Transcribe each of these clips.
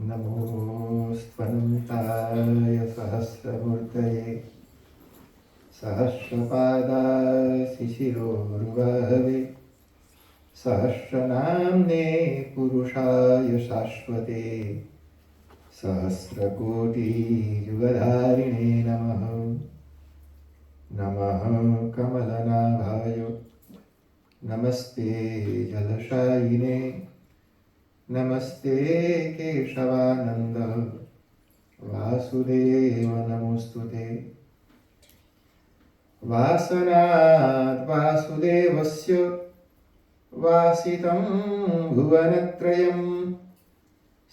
नमोऽस्त्वनन्ताय सहस्रमूर्तये सहस्रपादाय शिशिरोरुबाहवे सहस्रनाम्ने पुरुषाय शाश्वते सहस्रकोटियुगधारिणे नमः। नमः कमलनाभाय नमस्ते जलशायिने नमस्ते केशवानंद वासुदेव नमोस्तुते। वासनात् वासुदेवस्य वासितं भुवनत्रयं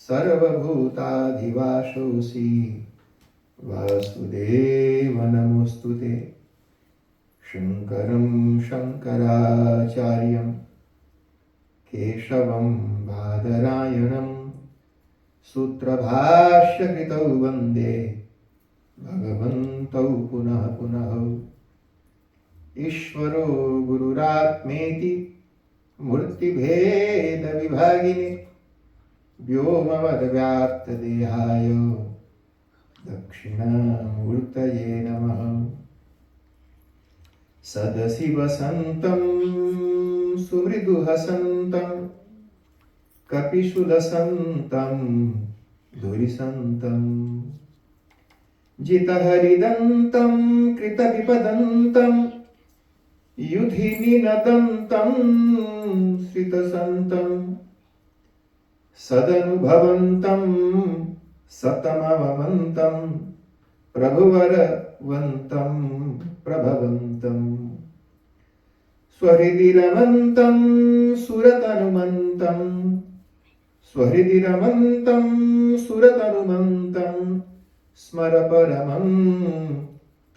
सर्वभूताधिवासोऽसि वासुदेव नमोस्तुते। शङ्करं शङ्कराचार्यं केशवं बादरायणं सूत्रभाष्यकृतौ वन्दे भगवन्तौ पुनः पुनः। ईश्वरो गुरुरात्मेति मूर्तिभेदविभागिने व्योमवद्व्याप्तदेहाय दक्षिणामूर्तये नमः। सदशिवसन्तं सुमृदुहसन्तं कपिशूलसन्तं धुरिसन्तं जितहरिदन्तं कृतविपदन्तं युधिनिनदन्तं श्रितसन्तं सदनुभवन्तं सतमवन्तं प्रभुवरवन्तं प्रभवन्तं स्वहृदि रमन्तं सुरतनुमन्तं स्वहृदि रमन्तं सुरतनुमन्तं स्मर परमं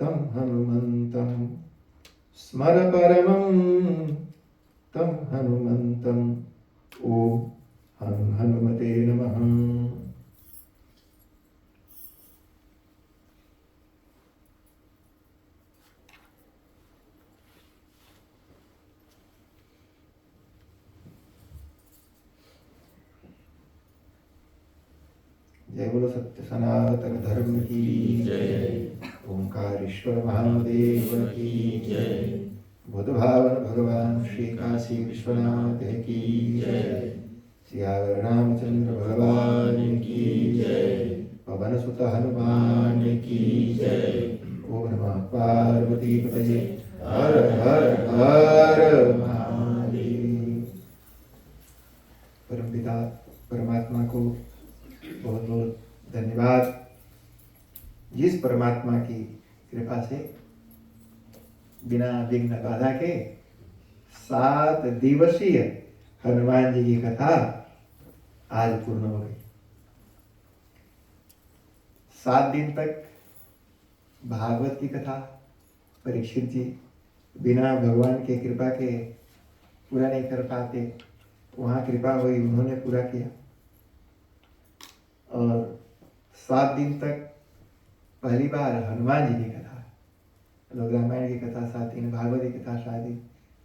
तं हनुमन्तं स्मर परमं तं हनुमन्तं। ओम हनुमते नमः। जय बोलो सत्य सनातन धर्म की जय। ओंकारेश्वर महादेव की जय। बुद्ध भावन भगवान श्री काशी विश्वनाथ की जय। सियावर रामचंद्र भगवान की जय। पवन सुत हनुमान की जय। ओम नमः पार्वती पतये हर हर हर महादेव। परमपिता परमात्मा को बहुत बहुत धन्यवाद, जिस परमात्मा की कृपा से बिना विघ्न बाधा के 7 दिवसीय हनुमान जी की कथा आज पूर्ण हो गई। 7 दिन तक भागवत की कथा परीक्षित जी बिना भगवान के कृपा के पूरा नहीं कर पाते, वहाँ कृपा हुई, उन्होंने पूरा किया। और 7 दिन तक पहली बार हनुमान जी की कथा, लोग रामायण की कथा 7 दिन, भागवत की कथा शादी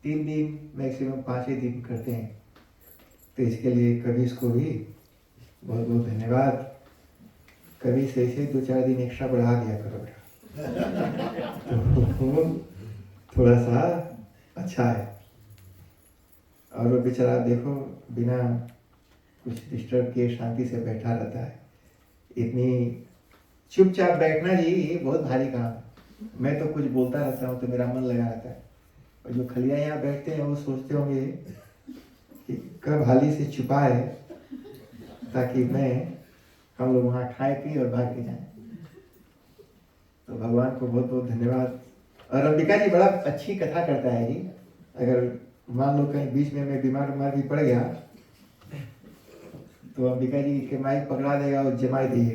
3 दिन, मैक्सिमम 5 ही दिन करते हैं। तो इसके लिए कबीर को भी बहुत बहुत धन्यवाद। कभी से 2-4 दिन एक्स्ट्रा बढ़ा दिया करो बेटा, तो थोड़ा सा अच्छा है। और वो बेचारा देखो बिना कुछ डिस्टर्ब किए शांति से बैठा रहता है। इतनी चुपचाप बैठना जी बहुत भारी काम है। मैं तो कुछ बोलता रहता हूँ तो मेरा मन लगा रहता है, और जो खलिया यहाँ बैठते हैं वो सोचते होंगे कि कब हाली से छुपाए ताकि हम लोग वहाँ खाए पिए और भाग के जाएं। तो भगवान को बहुत बहुत धन्यवाद। और अंबिका जी बड़ा अच्छी कथा करता है जी। अगर मान लो कहीं बीच में मैं बीमार भी पड़ गया तो अंबिका जी के माइक पकड़ा देगा और जमा दिए।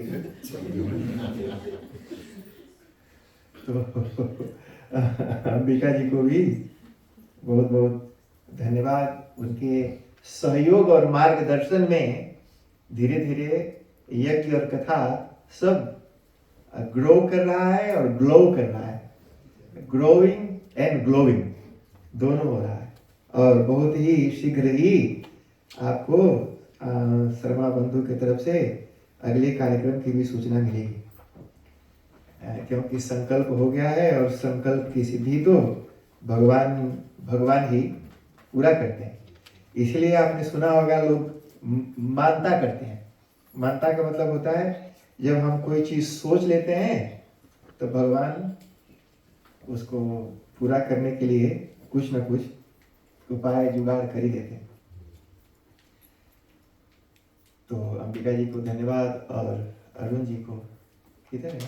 तो अंबिका जी को भी बहुत बहुत धन्यवाद। उनके सहयोग और मार्गदर्शन में धीरे धीरे यज्ञ और कथा सब ग्रो कर रहा है और ग्लो कर रहा है। ग्रोइंग एंड ग्लोइंग दोनों हो रहा है। और बहुत ही शीघ्र ही आपको शर्मा बंधु की तरफ से अगले कार्यक्रम की भी सूचना मिलेगी, क्योंकि संकल्प हो गया है और संकल्प की सिद्धि तो भगवान भगवान ही पूरा करते हैं। इसलिए आपने सुना होगा लोग मानता करते हैं। मानता का मतलब होता है जब हम कोई चीज़ सोच लेते हैं तो भगवान उसको पूरा करने के लिए कुछ न कुछ उपाय जुगाड़ कर ही देते हैं। तो अंबिका जी को धन्यवाद और अरुण जी को, किधर है?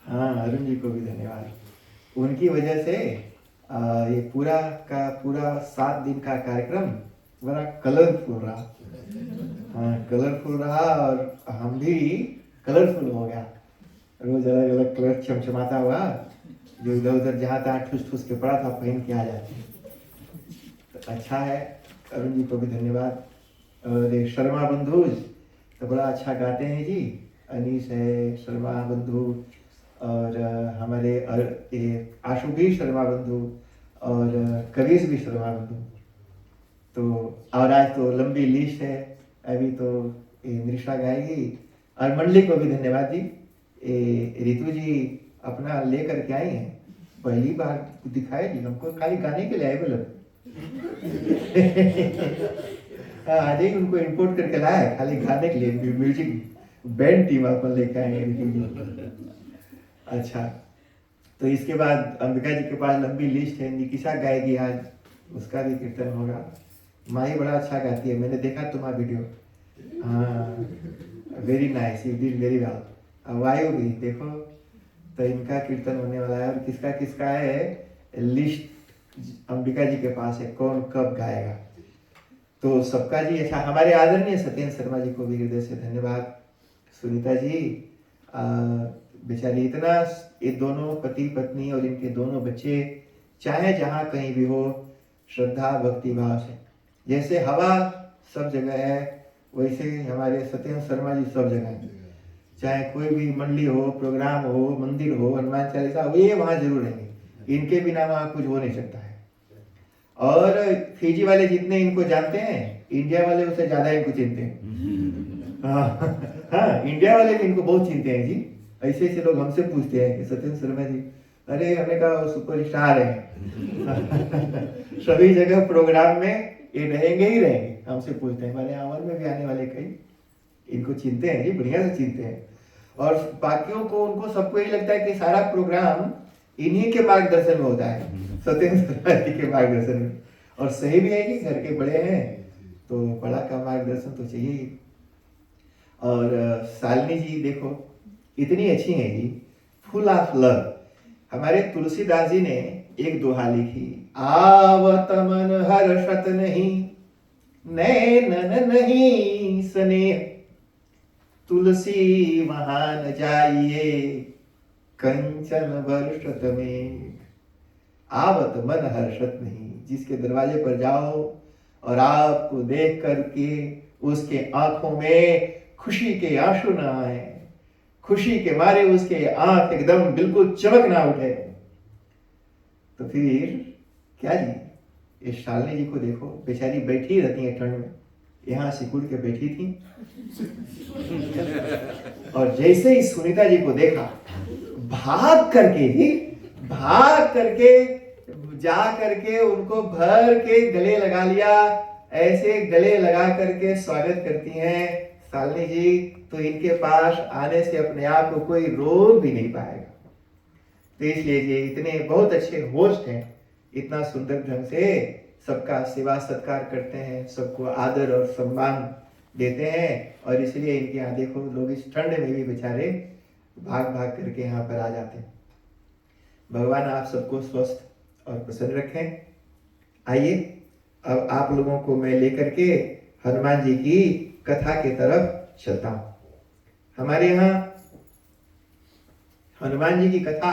हाँ, अरुण जी को भी धन्यवाद। उनकी वजह से ये पूरा का पूरा 7 दिन का कार्यक्रम बड़ा कलरफुल रहा। हाँ, कलरफुल रहा और हम भी कलरफुल हो गया। रोज अलग अलग कलर चमचमाता हुआ, जो इधर उधर जहाँ तहाँ ठूस ठूस के पड़ा था पहन के आ जाते हैं। तो अच्छा है, अरुण जी को भी धन्यवाद। और ये शर्मा बंधु तो बड़ा अच्छा गाते हैं जी। अनीश है, शर्मा बंधु और हमारे ये आशु भी शर्मा बंधु और कबीर भी शर्मा बंधु। तो और आज तो लंबी लिस्ट है, अभी तो ये निशा गाएगी। और मंडली को भी धन्यवाद जी। रितु जी अपना लेकर के आई हैं, पहली बार दिखाए जी हमको, खाली गाने के लिए आए बोलो। आज ही उनको इम्पोर्ट करके लाया है खाली गाने के लिए, म्यूजिक बैंड टीम अपन लेके आए हैं रितु जी। अच्छा, तो इसके बाद अंबिका जी के पास लंबी लिस्ट है। निकिशा गाएगी आज, उसका भी कीर्तन होगा। माही बड़ा अच्छा गाती है, मैंने देखा तुम्हारा वीडियो। हाँ, very nice, you did very well. वायु भी देखो, तो इनका कीर्तन होने वाला है। और किसका किसका है लिस्ट अंबिका जी के पास है, कौन कब गाएगा। तो सबका जी अच्छा, हमारे आदरणीय सत्येंद्र शर्मा जी को भी हृदय से धन्यवाद। सुनीता जी बेचारी इतना, ये दोनों पति पत्नी और इनके दोनों बच्चे चाहे जहाँ कहीं भी हो, श्रद्धा भक्ति भाव से, जैसे हवा सब जगह है वैसे हमारे सत्येंद्र शर्मा जी सब जगह है। चाहे कोई भी मंडली हो, प्रोग्राम हो, मंदिर हो, हनुमान चालीसा हो, ये वहाँ जरूर रहेंगे। इनके बिना वहाँ कुछ हो नहीं सकता है। और फीजी वाले जितने इनको जानते हैं, इंडिया वाले उससे ज्यादा इनको चिनते हैं। हाँ, इंडिया वाले भी इनको बहुत चिनते हैं जी। ऐसे ऐसे लोग हमसे पूछते हैं कि सत्येंद्र शर्मा जी, अरे हमने कहा सुपरस्टार है। सभी जगह प्रोग्राम में ये रहेंगे ही रहेंगे। हमसे पूछते हैं, हमारे आवर में भी आने वाले कई इनको चिनते हैं जी, बढ़िया से चिनते हैं। और बाकियों को, उनको सबको यही लगता है कि सारा प्रोग्राम इन्हीं के मार्गदर्शन में होता है, सत्येंद्र शर्मा जी के मार्गदर्शन में। और सही भी है कि घर के बड़े हैं तो बड़ा का मार्गदर्शन तो चाहिए ही। और शालिनी जी देखो इतनी अच्छी है जी, फुल ऑफ लव। हमारे तुलसीदास जी ने एक दोहा लिखी, आवत मन हर्षत नहीं, नैनन नहीं स्नेह, तुलसी वहां न जाइए, कंचन वर्षत में। आवत मन हर्षत नहीं, जिसके दरवाजे पर जाओ और आपको देख करके उसके आंखों में खुशी के आंसू ना आए, खुशी के मारे उसके आंख एकदम बिल्कुल चमक ना उठे, तो फिर क्या जी। इस शालिनी जी को देखो, बेचारी बैठी रहती है ठंड में, यहाँ सिकुड़ के बैठी थी। और जैसे ही सुनीता जी को देखा, भाग करके जा करके उनको भर के गले लगा लिया। ऐसे गले लगा करके स्वागत करती हैं शालिनी जी, तो इनके पास आने से अपने आप को कोई रोक भी नहीं पाएगा। तो इसलिए ये इतने बहुत अच्छे होस्ट हैं, इतना सुंदर ढंग से सबका सेवा सत्कार करते हैं, सबको आदर और सम्मान देते हैं। और इसलिए इनके यहाँ देखो लोग इस ठंड में भी बेचारे भाग भाग करके यहाँ पर आ जाते हैं। भगवान आप सबको स्वस्थ और प्रसन्न रखें। आइए अब आप लोगों को मैं लेकर के हनुमान जी की कथा की तरफ चलता हूँ। हमारे यहाँ हनुमान जी की कथा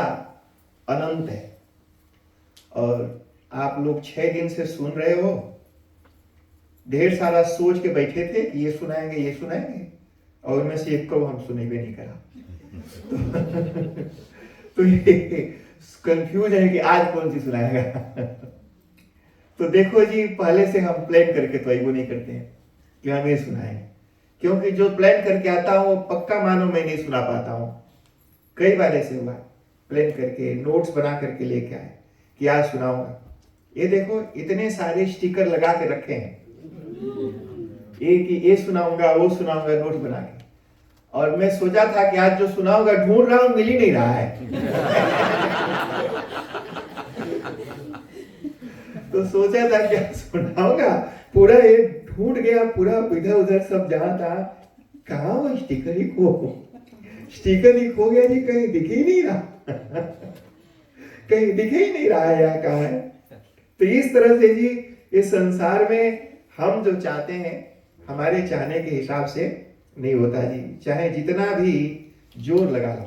अनंत है और आप लोग 6 दिन से सुन रहे हो। ढेर सारा सोच के बैठे थे कि ये सुनाएंगे और उनमें से एक को हम सुनेंगे नहीं करा। तो ये कंफ्यूज है कि आज कौन सी सुनाएगा। तो देखो जी, पहले से हम प्लान करके तो वो नहीं करते हैं कि हम ये सुनाएं, क्योंकि जो प्लान करके आता हूँ वो पक्का मानो मैं नहीं सुना पाता हूँ। कई बार ऐसे हुआ, प्लान करके नोट्स बना करके लेके आए कि आज सुनाऊंगा। ये देखो इतने सारे स्टिकर लगा के रखे हैं, एक ही ये सुनाऊंगा वो सुनाऊंगा नोट बना के। और मैं सोचा था कि आज जो सुनाऊंगा ढूंढ रहा हूं, मिल ही नहीं रहा है। तो सोचा था कि आज सुनाऊंगा, पूरा ये ढूंढ गया, पूरा इधर उधर सब जहां था, कहा वो स्टिकर ही खो गया जी, कहीं दिख ही नहीं रहा। कहीं दिख ही नहीं रहा है यहाँ कहाँ है। तो इस तरह से जी इस संसार में हम जो चाहते हैं हमारे चाहने के हिसाब से नहीं होता जी, चाहे जितना भी जोर लगा लो।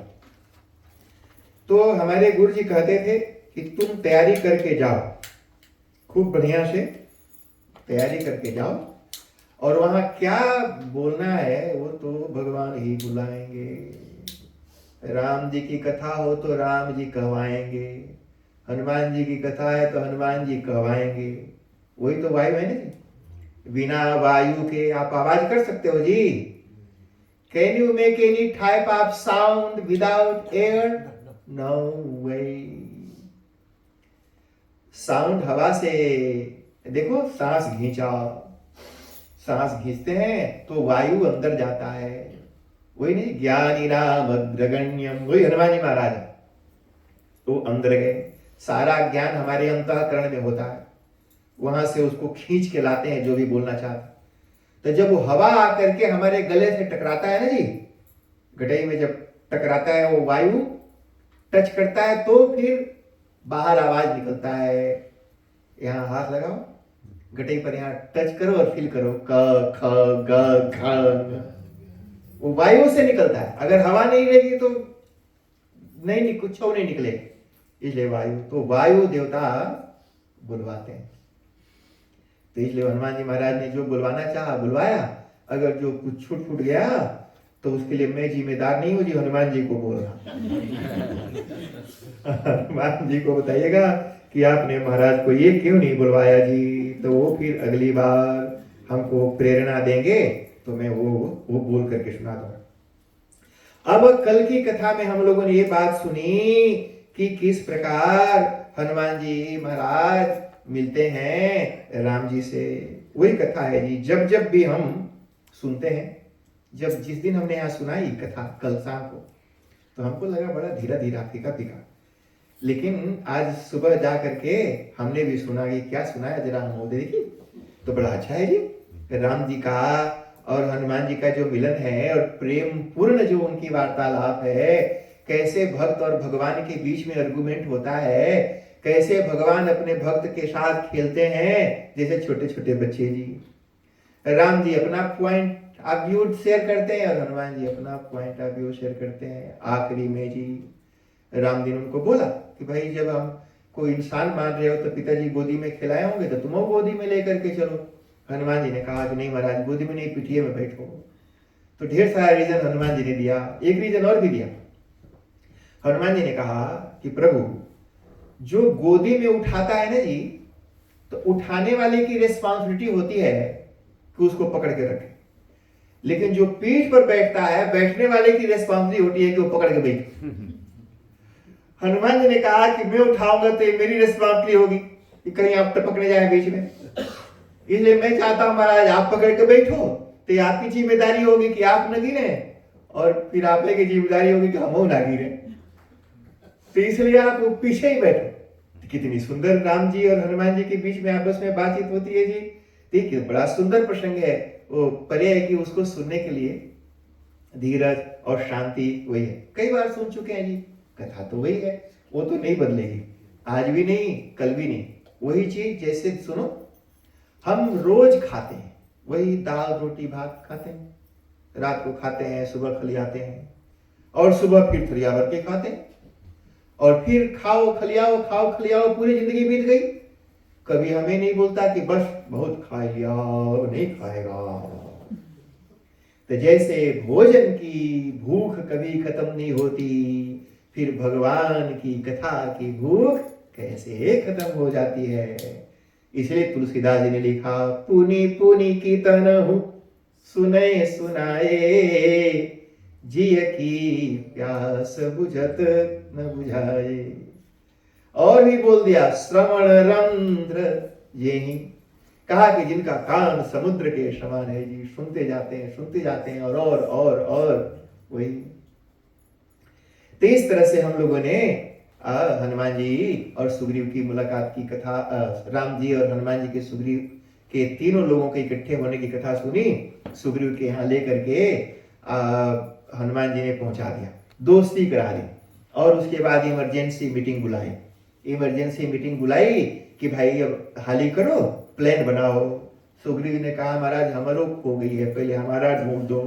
तो हमारे गुरु जी कहते थे कि तुम तैयारी करके जाओ, खूब बढ़िया से तैयारी करके जाओ, और वहां क्या बोलना है वो तो भगवान ही बुलाएंगे। राम जी की कथा हो तो राम जी कहवाएंगे, हनुमान जी की कथा है तो हनुमान जी कहवाएंगे। वही तो वायु है ना जी, बिना वायु के आप आवाज कर सकते हो जी? Can you make any type of sound without air? No way. Sound हवा से, देखो सांस खींचा, सांस खींचते हैं तो वायु अंदर जाता है। वही नहीं, ज्ञानी नाम अग्रगण्यम, वही हनुमान जी महाराज तो अंदर गए। सारा ज्ञान हमारे अंतःकरण में होता है, वहां से उसको खींच के लाते हैं जो भी बोलना चाहते। तो जब वो हवा आकर के हमारे गले से टकराता है ना जी, गटई में जब टकराता है, वो वायु टच करता है तो फिर बाहर आवाज निकलता है। यहाँ हाथ लगाओ गटई पर, यहाँ टच करो और फील करो, क ख ग घ, वो वायु से निकलता है। अगर हवा नहीं रहेगी तो नहीं, कुछ नहीं निकलेगा, इसलिए वायु, तो वायु देवता बुलवाते हैं। तो इसलिए हनुमान जी महाराज ने जो बुलवाना चाहा बुलवाया। अगर जो कुछ छूट फूट गया तो उसके लिए मैं जिम्मेदार नहीं हूं जी, हनुमान जी को बोलना। हनुमान जी को बताइएगा कि आपने महाराज को ये क्यों नहीं बुलवाया जी, तो वो फिर अगली बार हमको प्रेरणा देंगे तो मैं वो बोल करके सुना दूंगा। अब कल की कथा में हम लोगों ने ये बात सुनी कि किस प्रकार हनुमान जी महाराज मिलते हैं राम जी से। वही कथा है जी, जब जब भी हम सुनते हैं, जब जिस दिन हमने यहाँ सुनाई कथा कल शाम को, तो हमको लगा बड़ा धीरा धीरा फीका फीका, लेकिन आज सुबह जा करके हमने भी सुना कि क्या सुनाया जरा हम देखिए, तो बड़ा अच्छा है जी। राम जी का और हनुमान जी का जो मिलन है और प्रेम पूर्ण जो उनकी वार्तालाप है, कैसे भक्त और भगवान के बीच में आर्गुमेंट होता है, कैसे भगवान अपने भक्त के साथ खेलते हैं जैसे छोटे छोटे बच्चे जी। राम जी अपना पॉइंट ऑफ व्यू शेयर करते हैं और हनुमान जी अपना पॉइंट ऑफ व्यू शेयर करते हैं। आखिरी में जी राम जी ने उनको बोला कि भाई जब हम कोई इंसान मान रहे हो तो पिताजी गोदी में खिलाए होंगे तो तुम गोदी में लेकर के चलो। हनुमान जी ने कहा कि नहीं महाराज, गोदी में नहीं, पिठिए में बैठो। तो ढेर सारा रीजन हनुमान जी ने दिया। एक रीजन और भी दिया। हनुमान जी ने कहा कि प्रभु जो गोदी में उठाता है ना जी, तो उठाने वाले की रिस्पॉन्सिबिलिटी होती है कि उसको पकड़ के रखे, लेकिन जो पीठ पर बैठता है, बैठने वाले की रिस्पॉन्सिबिलिटी होती है कि वो पकड़ के बैठे। हनुमान जी ने कहा कि मैं उठाऊंगा तो ये मेरी रिस्पॉन्सिबिलिटी होगी कि कहीं आप टपकने जाए बीच में, इसलिए मैं चाहता हूं महाराज आप पकड़ के बैठो, तो ये आपकी जिम्मेदारी होगी कि आप न गिरे, और फिर आप की जिम्मेदारी होगी कि हम ना गिरे, तो इसलिए आप पीछे ही बैठो। तो कितनी सुंदर राम जी और हनुमान जी के बीच में आपस में बातचीत होती है जी। देखिए बड़ा सुंदर प्रसंग है। वो परे है कि उसको सुनने के लिए धीरज और शांति वही है। कई बार सुन चुके हैं जी, कथा तो वही है, वो तो नहीं बदलेगी, आज भी नहीं कल भी नहीं, वही चीज। जैसे सुनो, हम रोज खाते हैं वही दाल रोटी भात खाते हैं, रात को खाते हैं, सुबह खलियाते हैं, और सुबह फिर थरिया भर के खाते हैं, और फिर खाओ खलियाओ, पूरी जिंदगी बीत गई। कभी हमें नहीं बोलता कि बस बहुत खा लिया, नहीं खाएगा। तो जैसे भोजन की भूख कभी खत्म नहीं होती, फिर भगवान की कथा की भूख कैसे खत्म हो जाती है। इसलिए तुलसीदास जी ने लिखा, पुनि पुनि कीर्तन सुने सुनाए, जिय की प्यास बुझत न बुझाए। और भी बोल दिया, श्रवण रंध्र यही, कहा कि जिनका कान समुद्र के समान है जी, सुनते जाते हैं और वही। तो इस तरह से हम लोगों ने हनुमान जी और सुग्रीव की मुलाकात की कथा, राम जी और हनुमान जी के सुग्रीव के तीनों लोगों के इकट्ठे होने की कथा सुनी। सुग्रीव के यहाँ लेकर के हनुमान जी ने पहुंचा दिया, दोस्ती करा दी, और उसके बाद इमरजेंसी मीटिंग बुलाई कि भाई अब हाली करो, प्लान बनाओ। सुग्रीव ने कहा महाराज हमारो खो गई है, पहले हमारा ढूंढ दो।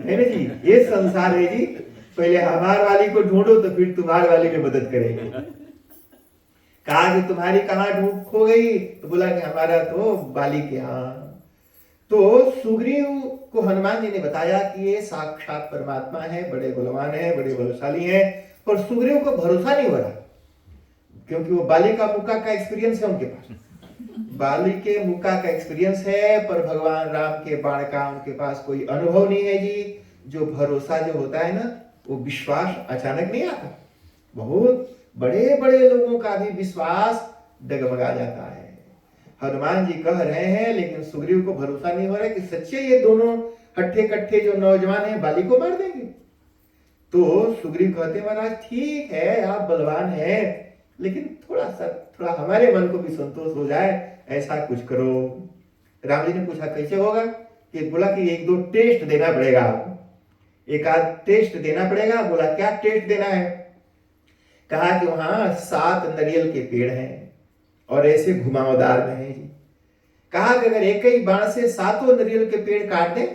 है ना जी, ये संसार है जी, पहले हमार वाली को ढूंढो तो फिर तुम्हार वाली में मदद करेंगे। कहा कि तुम्हारी कहाँ ढूंढ खो गई, तो बोला कि हमारा तो बाली के यहाँ। तो सुग्रीव को हनुमान जी ने बताया कि ये साक्षात परमात्मा है, बड़े बलवान है, बड़े बलशाली है। पर सुग्रीव को भरोसा नहीं हो रहा, क्योंकि वो बाली का मुक्का का एक्सपीरियंस है उनके पास, बाली के मुक्का का एक्सपीरियंस है, पर भगवान राम के बाण का उनके पास कोई अनुभव नहीं है जी। जो भरोसा जो होता है ना, वो विश्वास अचानक नहीं आता। बहुत बड़े बड़े लोगों का भी विश्वास डगमगा जाता है। हनुमान जी कह रहे हैं, लेकिन सुग्रीव को भरोसा नहीं हो रहा है कि सच्चे ये दोनों हट्ठे कट्ठे जो नौजवान हैं बाली को मार देंगे। तो सुग्रीव कहते महाराज ठीक है, आप बलवान हैं, लेकिन थोड़ा हमारे मन को भी संतोष हो जाए, ऐसा कुछ करो। राम जी ने पूछा कैसे होगा, कि बोला कि एक दो टेस्ट देना पड़ेगा आपको, एक आध टेस्ट देना पड़ेगा। बोला क्या टेस्ट देना है? कहा कि वहां 7 नारियल के पेड़ हैं और ऐसे घुमावदार में है जी। कहा कि अगर एक ही बाण से 7 नारियल के पेड़ काट दे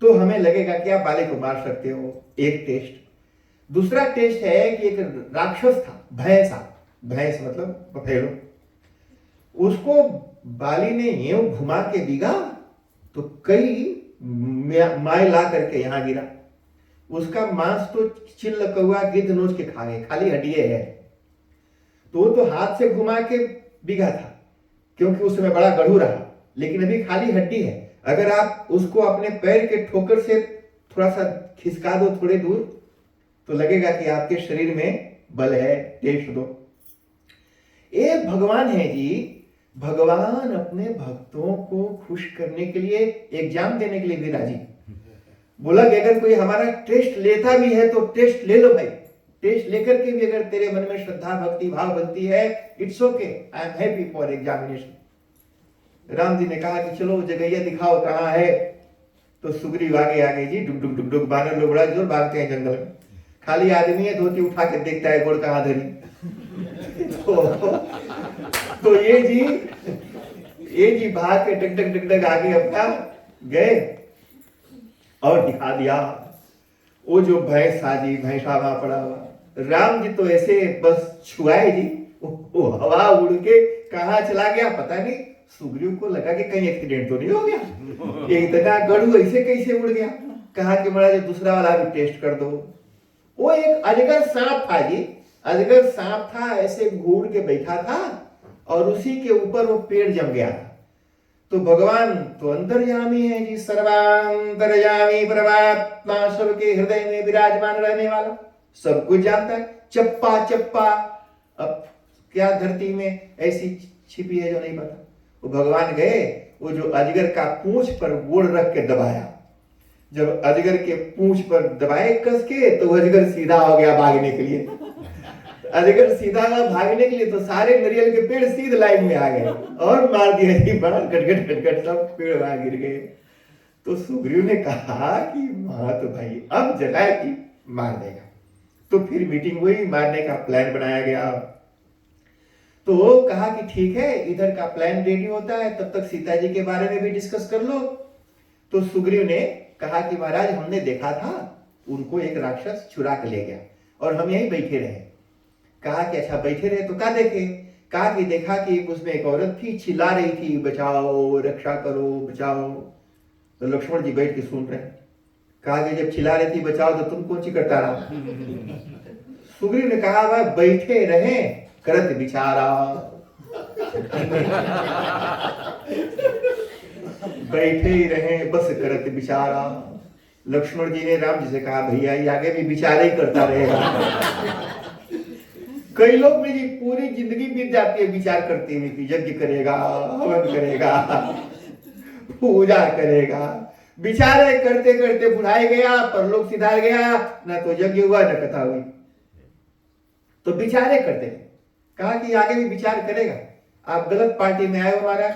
तो हमें लगेगा कि आप बाली को मार सकते हो। एक टेस्ट। दूसरा टेस्ट है कि एक राक्षस था, भैंस मतलब बफेलो, उसको बाली ने यूं घुमा के बिगा तो कई माइल ला करके यहां गिरा। उसका मांस तो चिल्ल कौआ गिद्ध नोच के खा गए, खाली हड्डियां है। तो हाथ से घुमा के बिगा था, क्योंकि उस समय बड़ा गढ़ू रहा, लेकिन अभी खाली हड्डी है। अगर आप उसको अपने पैर के ठोकर से थोड़ा सा खिसका दो थोड़े दूर, तो लगेगा कि आपके शरीर में बल है, टेस्ट दो। एक भगवान है जी, भगवान अपने भक्तों को खुश करने के लिए, एग्जाम देने के लिए भी राजी। बोला कि अगर कोई हमारा टेस्ट लेता भी है तो टेस्ट ले लो भाई, टेस्ट लेकर के भी अगर तेरे मन में श्रद्धा भक्ति भाव बनती है, it's okay, I am happy for examination. Ram ji ने कहा कि चलो जगैया दिखाओ कहाँ है। तो सुग्रीव आगे जी, डुक डुक डुक डुक, बानर लोग बड़ा जोर भागते हैं जंगल में। खाली आदमी है, धोती उठा के देखता है गोड़ कहाँ धरी। तो ये जी भाग के टक टक टक टक आगे अपना गए और दिखा दिया। वो जो भैंसा वहां पड़ा हुआ। राम जी तो ऐसे बस छुआए जी, वो हवा उड़ के कहाँ चला गया पता नहीं। सुग्रीव को लगा कि कहीं एक्सीडेंट तो नहीं हो गया, इतना गढ़ू ऐसे कैसे उड़ गया। कहा कि महाराज दूसरा वाला भी टेस्ट कर दो। वो एक अजगर सांप था जी, अजगर सांप था, ऐसे घूर के बैठा था और उसी के ऊपर वो पेड़ जम गया था। तो भगवान तो अंतर्यामी है जी, सर्वांतर्यामी परमात्मा, सबके हृदय में विराजमान रहने वाला, सब कुछ जानता है। चप्पा अब क्या धरती में ऐसी छिपी है जो नहीं पता। वो भगवान गए, वो जो अजगर का पूंछ पर गोड़ रख के दबाया। जब अजगर के पूंछ पर दबाए कस के, तो अजगर सीधा हो गया भागने के लिए। अजगर सीधा भागने के लिए तो सारे नारियल के पेड़ सीधे लाइन में आ गए और मार दिया जी, बड़ा गटगट सब पेड़ वहां गिर गए। तो सुग्रीव ने कहा कि तो भाई अब जलाए कि मार देगा। तो फिर मीटिंग हुई, मारने का प्लान बनाया गया। तो कहा कि ठीक है, इधर का प्लान रेडी होता है, तब तक सीता जी के बारे में भी डिस्कस कर लो। तो सुग्रीव ने कहा कि महाराज हमने देखा था, उनको एक राक्षस चुरा के ले गया और हम यहीं बैठे रहे। कहा कि अच्छा बैठे रहे तो क्या देखे? कहा कि देखा कि उसमें एक औरत थी, चिल्ला रही थी बचाओ, रक्षा करो, बचाओ। तो लक्ष्मण जी बैठ के सुन रहे। कहा कि जब चिल्ला रही थी बचाओ तो तुम कौन सी करता रहा? सुग्रीव ने कहा वह बैठे रहे करत बिचारा। बैठे ही रहे बस करत विचारा। लक्ष्मण जी ने राम जी से कहा भैया ये आगे भी विचार ही करता रहेगा। कई लोग में जी पूरी जिंदगी बीत जाती है विचार करते हुए कि यज्ञ करेगा, हवन करेगा, पूजा करेगा, विचार करते करते बुढ़ाई गया, परलोक सिधार गया, ना तो यज्ञ हुआ न कथा हुई। तो विचारे करते हैं। कहा कि आगे भी विचार करेगा। आप गलत पार्टी में आए हो महाराज,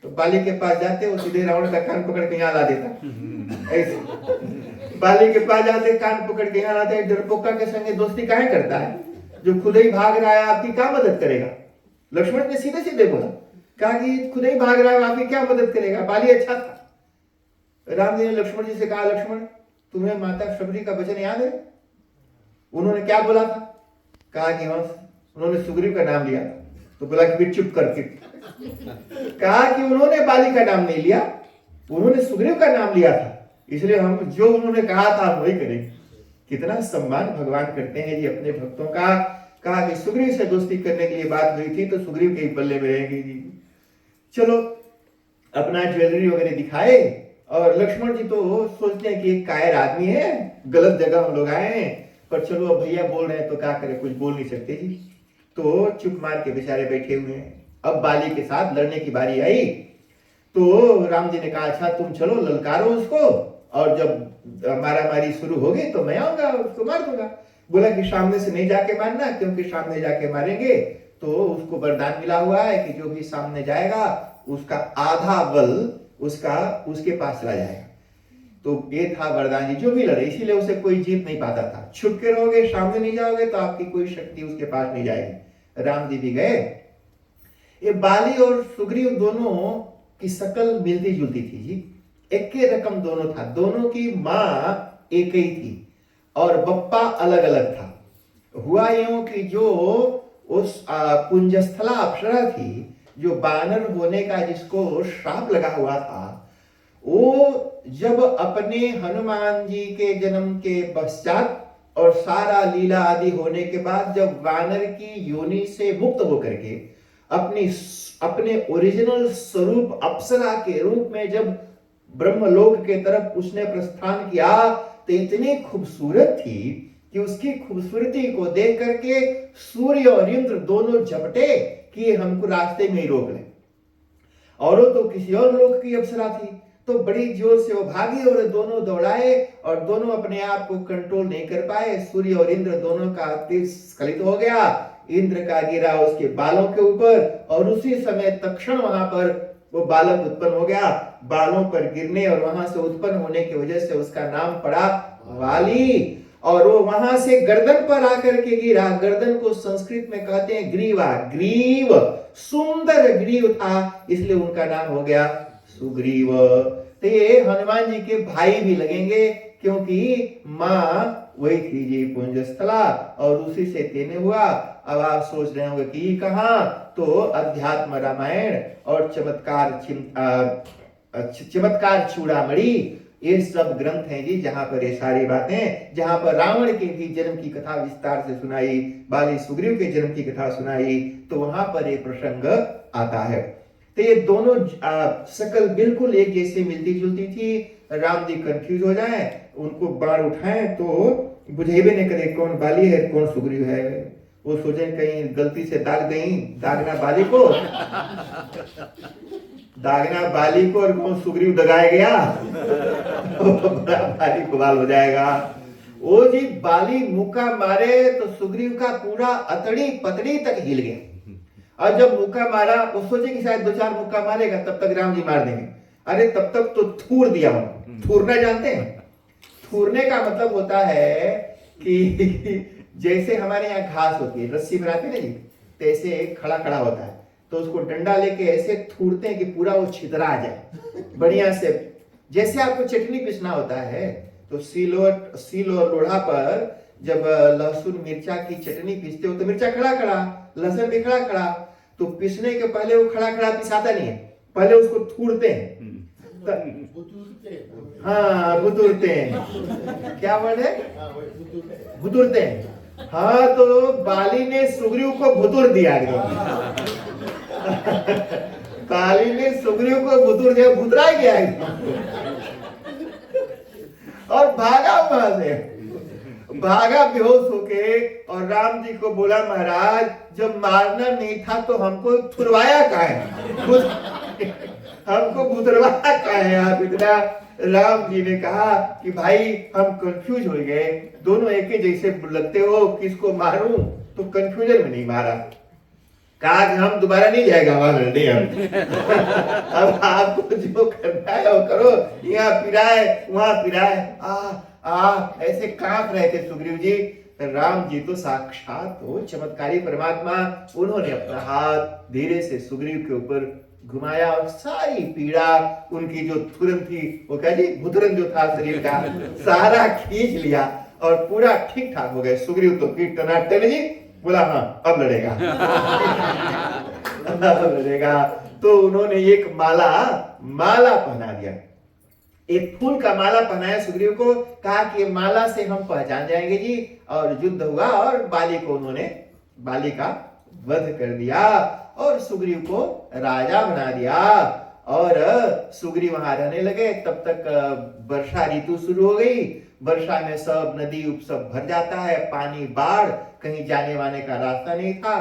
तो बाली के पास जाते हो सीधे रावण का कान पकड़ के यहाँ ला देता। ऐसे बाली के पास जाते कान पकड़ के यहाँ लाते। डरपोका के संगे दोस्ती काहे करता है जो खुद ही भाग रहा है, आपकी क्या मदद करेगा? लक्ष्मण ने सीधे सीधे बोला, कहा कि खुद ही भाग रहा है, आपकी क्या मदद करेगा? बाली अच्छा था। राम जी ने लक्ष्मण जी से कहा लक्ष्मण तुम्हें माता शबरी का वचन याद है? उन्होंने क्या बोला था? कहा कि हाँ, उन्होंने सुग्रीव का नाम लिया था। तो बोला कि फिर चुप करके। कहा कि उन्होंने बाली का नाम नहीं लिया, उन्होंने सुग्रीव का नाम लिया था, इसलिए हम जो उन्होंने कहा था हम वही करेंगे। कितना सम्मान भगवान करते हैं जी अपने भक्तों का। कहा कि सुग्रीव से दोस्ती करने के लिए बात हुई थी तो सुग्रीव के ही पल्ले में रहेंगे जी। चलो अपना ज्वेलरी वगैरह दिखाए और लक्ष्मण जी तो सोचते हैं कि एक कायर आदमी है, गलत जगह हम लोग आए हैं, पर चलो अब भैया बोल रहे हैं तो क्या करें, कुछ बोल नहीं सकते जी। तो चुप मार के बेचारे बैठे हुए हैं। अब बाली के साथ लड़ने की बारी आई तो राम जी ने कहा अच्छा तुम चलो ललकारो उसको, और जब मारामारी शुरू होगी तो मैं आऊंगा उसको मार दूंगा। बोला कि सामने से नहीं जाके मारना, क्योंकि सामने जाके मारेंगे तो उसको वरदान मिला हुआ है कि जो भी सामने जाएगा उसका आधा बल उसके पास चला जाएगा। तो ये था वरदान जी, जो भी लड़े, इसीलिए उसे कोई जीत नहीं पाता था। छुप के रहोगे, सामने नहीं जाओगे तो आपकी कोई शक्ति उसके पास नहीं जाएगी। राम जी भी गए। ये बाली और सुग्रीव दोनों की शकल मिलती जुलती थी जी, एक के रकम दोनों था। दोनों की माँ एक ही थी और बप्पा अलग अलग था। हुआ यूं कि जो उस पुंजस्थला अप्सरा थी, जो बानर होने का जिसको श्राप लगा हुआ था, वो जब अपने हनुमान जी के जन्म के पश्चात और सारा लीला आदि होने के बाद जब वानर की योनि से मुक्त होकर के अपने ओरिजिनल स्वरूप अप्सरा के रूप में जब ब्रह्मलोक के तरफ उसने प्रस्थान किया तो इतनी खूबसूरत थी कि उसकी खूबसूरती को देख करके सूर्य और इंद्र दोनों झपटे कि हमको रास्ते में ही रोक ले। और वो तो किसी और लोक की अप्सरा थी, तो बड़ी जोर से वो भागी और दोनों दौड़ाए और दोनों अपने आप को कंट्रोल नहीं कर पाए। सूर्य और इंद्र दोनों का तीर स्खलित हो गया, इंद्र का गिरा उसके बालों के ऊपर और उसी समय तत्क्षण वहां पर वो बालक उत्पन्न हो गया। बालों पर गिरने और वहां से उत्पन्न होने की वजह से उसका नाम पड़ा वाली। और वो वहां से गर्दन पर आकर के गिरा। गर्दन को संस्कृत में कहते हैं ग्रीवा, ग्रीव सुंदर ग्रीव था, इसलिए उनका नाम हो गया सुग्रीव। तो ये हनुमान जी के भाई भी लगेंगे क्योंकि माँ वही थी जी पुंजस्थला और उसी से तेने हुआ। अब आप सोच रहे होंगे कि कहां, तो अध्यात्म रामायण और चमत्कार चूड़ामणि ये सब ग्रंथ हैं जी, जहां पर ये सारी बातें, जहां पर रावण के भी जन्म की कथा विस्तार से सुनाई, बाली सुग्रीव के जन्म की कथा सुनाई, तो वहां पर ये प्रसंग आता है। तो ये दोनों शकल बिल्कुल एक जैसे मिलती जुलती थी। राम जी कंफ्यूज हो जाए, उनको बाण उठाएं तो बुझेबे नहीं करे कौन बाली है कौन सुग्रीव है। वो सोचे कहीं गलती से दागना बाली को और कौन सुग्रीव दगाया गया बड़ा भारी बवाल हो जाएगा। वो जी बाली मुक्का मारे तो सुग्रीव का पूरा अतड़ी पतड़ी तक हिल गया। और जब मुक्का मारा वो सोचे कि शायद 2-4 मुक्का मारेगा तब तक राम जी मार देंगे। अरे तब तक तो थूर दिया उनको। थूरना जानते हैं? थूरने का मतलब होता है कि जैसे हमारे यहाँ घास होती है, रस्सी बनाते हैं जी, तो ऐसे खड़ा खड़ा होता है, तो उसको डंडा लेके ऐसे थूरते हैं कि पूरा वो छितरा आ जाए बढ़िया से। जैसे आपको चटनी पीसना होता है तो सील और लोढ़ा पर जब लहसुन मिर्चा की चटनी पीसते हो तो मिर्चा खड़ा खड़ा, लहसुन भी खड़ा खड़ा, तो पीसने के पहले वो खड़ा खड़ा पिसाता नहीं है, पहले उसको थूरते हैं। हाँ बुतुरते हैं, क्या वर्ड है? बुतुरते हैं। हाँ तो बाली ने सुग्रीव को भुतुर दिया ताली में सुग्रीव को भुतरा गया और भागा वहां से, भागा बेहोश होके। और राम जी को बोला महाराज जब मारना नहीं था तो हमको छुड़वाया का है, हमको भुतरवाया का है आप इतना। राम जी ने कहा कि भाई हम कंफ्यूज हो गए, दोनों एक ही जैसे लगते हो, किसको मारूं, तो कंफ्यूजन में नहीं मारा। कहा कि हम दोबारा नहीं जाएगा वहां लड़ने हम अब आपको जो करना है वो करो, यहाँ पिराए वहां पिराए। ऐसे कांप रहे थे सुग्रीव जी। राम जी तो साक्षात वो चमत्कारी परमात्मा, उन्होंने अपना हाथ धीरे से सुग्रीव के ऊपर घुमाया और सारी पीड़ा उनकी जो थुरन थी, वो क्या जी भुतरन जो था शरीर का, सारा खींच लिया और पूरा ठीक ठाक हो गए। सुग्रीव तो पीठ टनाटन जी बोला हाँ अब लड़ेगा अब लड़ेगा। तो उन्होंने एक माला पहना दिया, एक फूल का माला पहनाया सुग्रीव को, कहा कि माला से हम पहचान जाएंगे जी। और युद्ध हुआ और बाली का वध कर दिया और सुग्रीव को राजा बना दिया। और सुग्रीव वहां रहने लगे। तब तक वर्षा ऋतु शुरू हो गई। वर्षा में सब नदी सब भर जाता है, पानी बाढ़, कहीं जाने वाने का रास्ता नहीं था।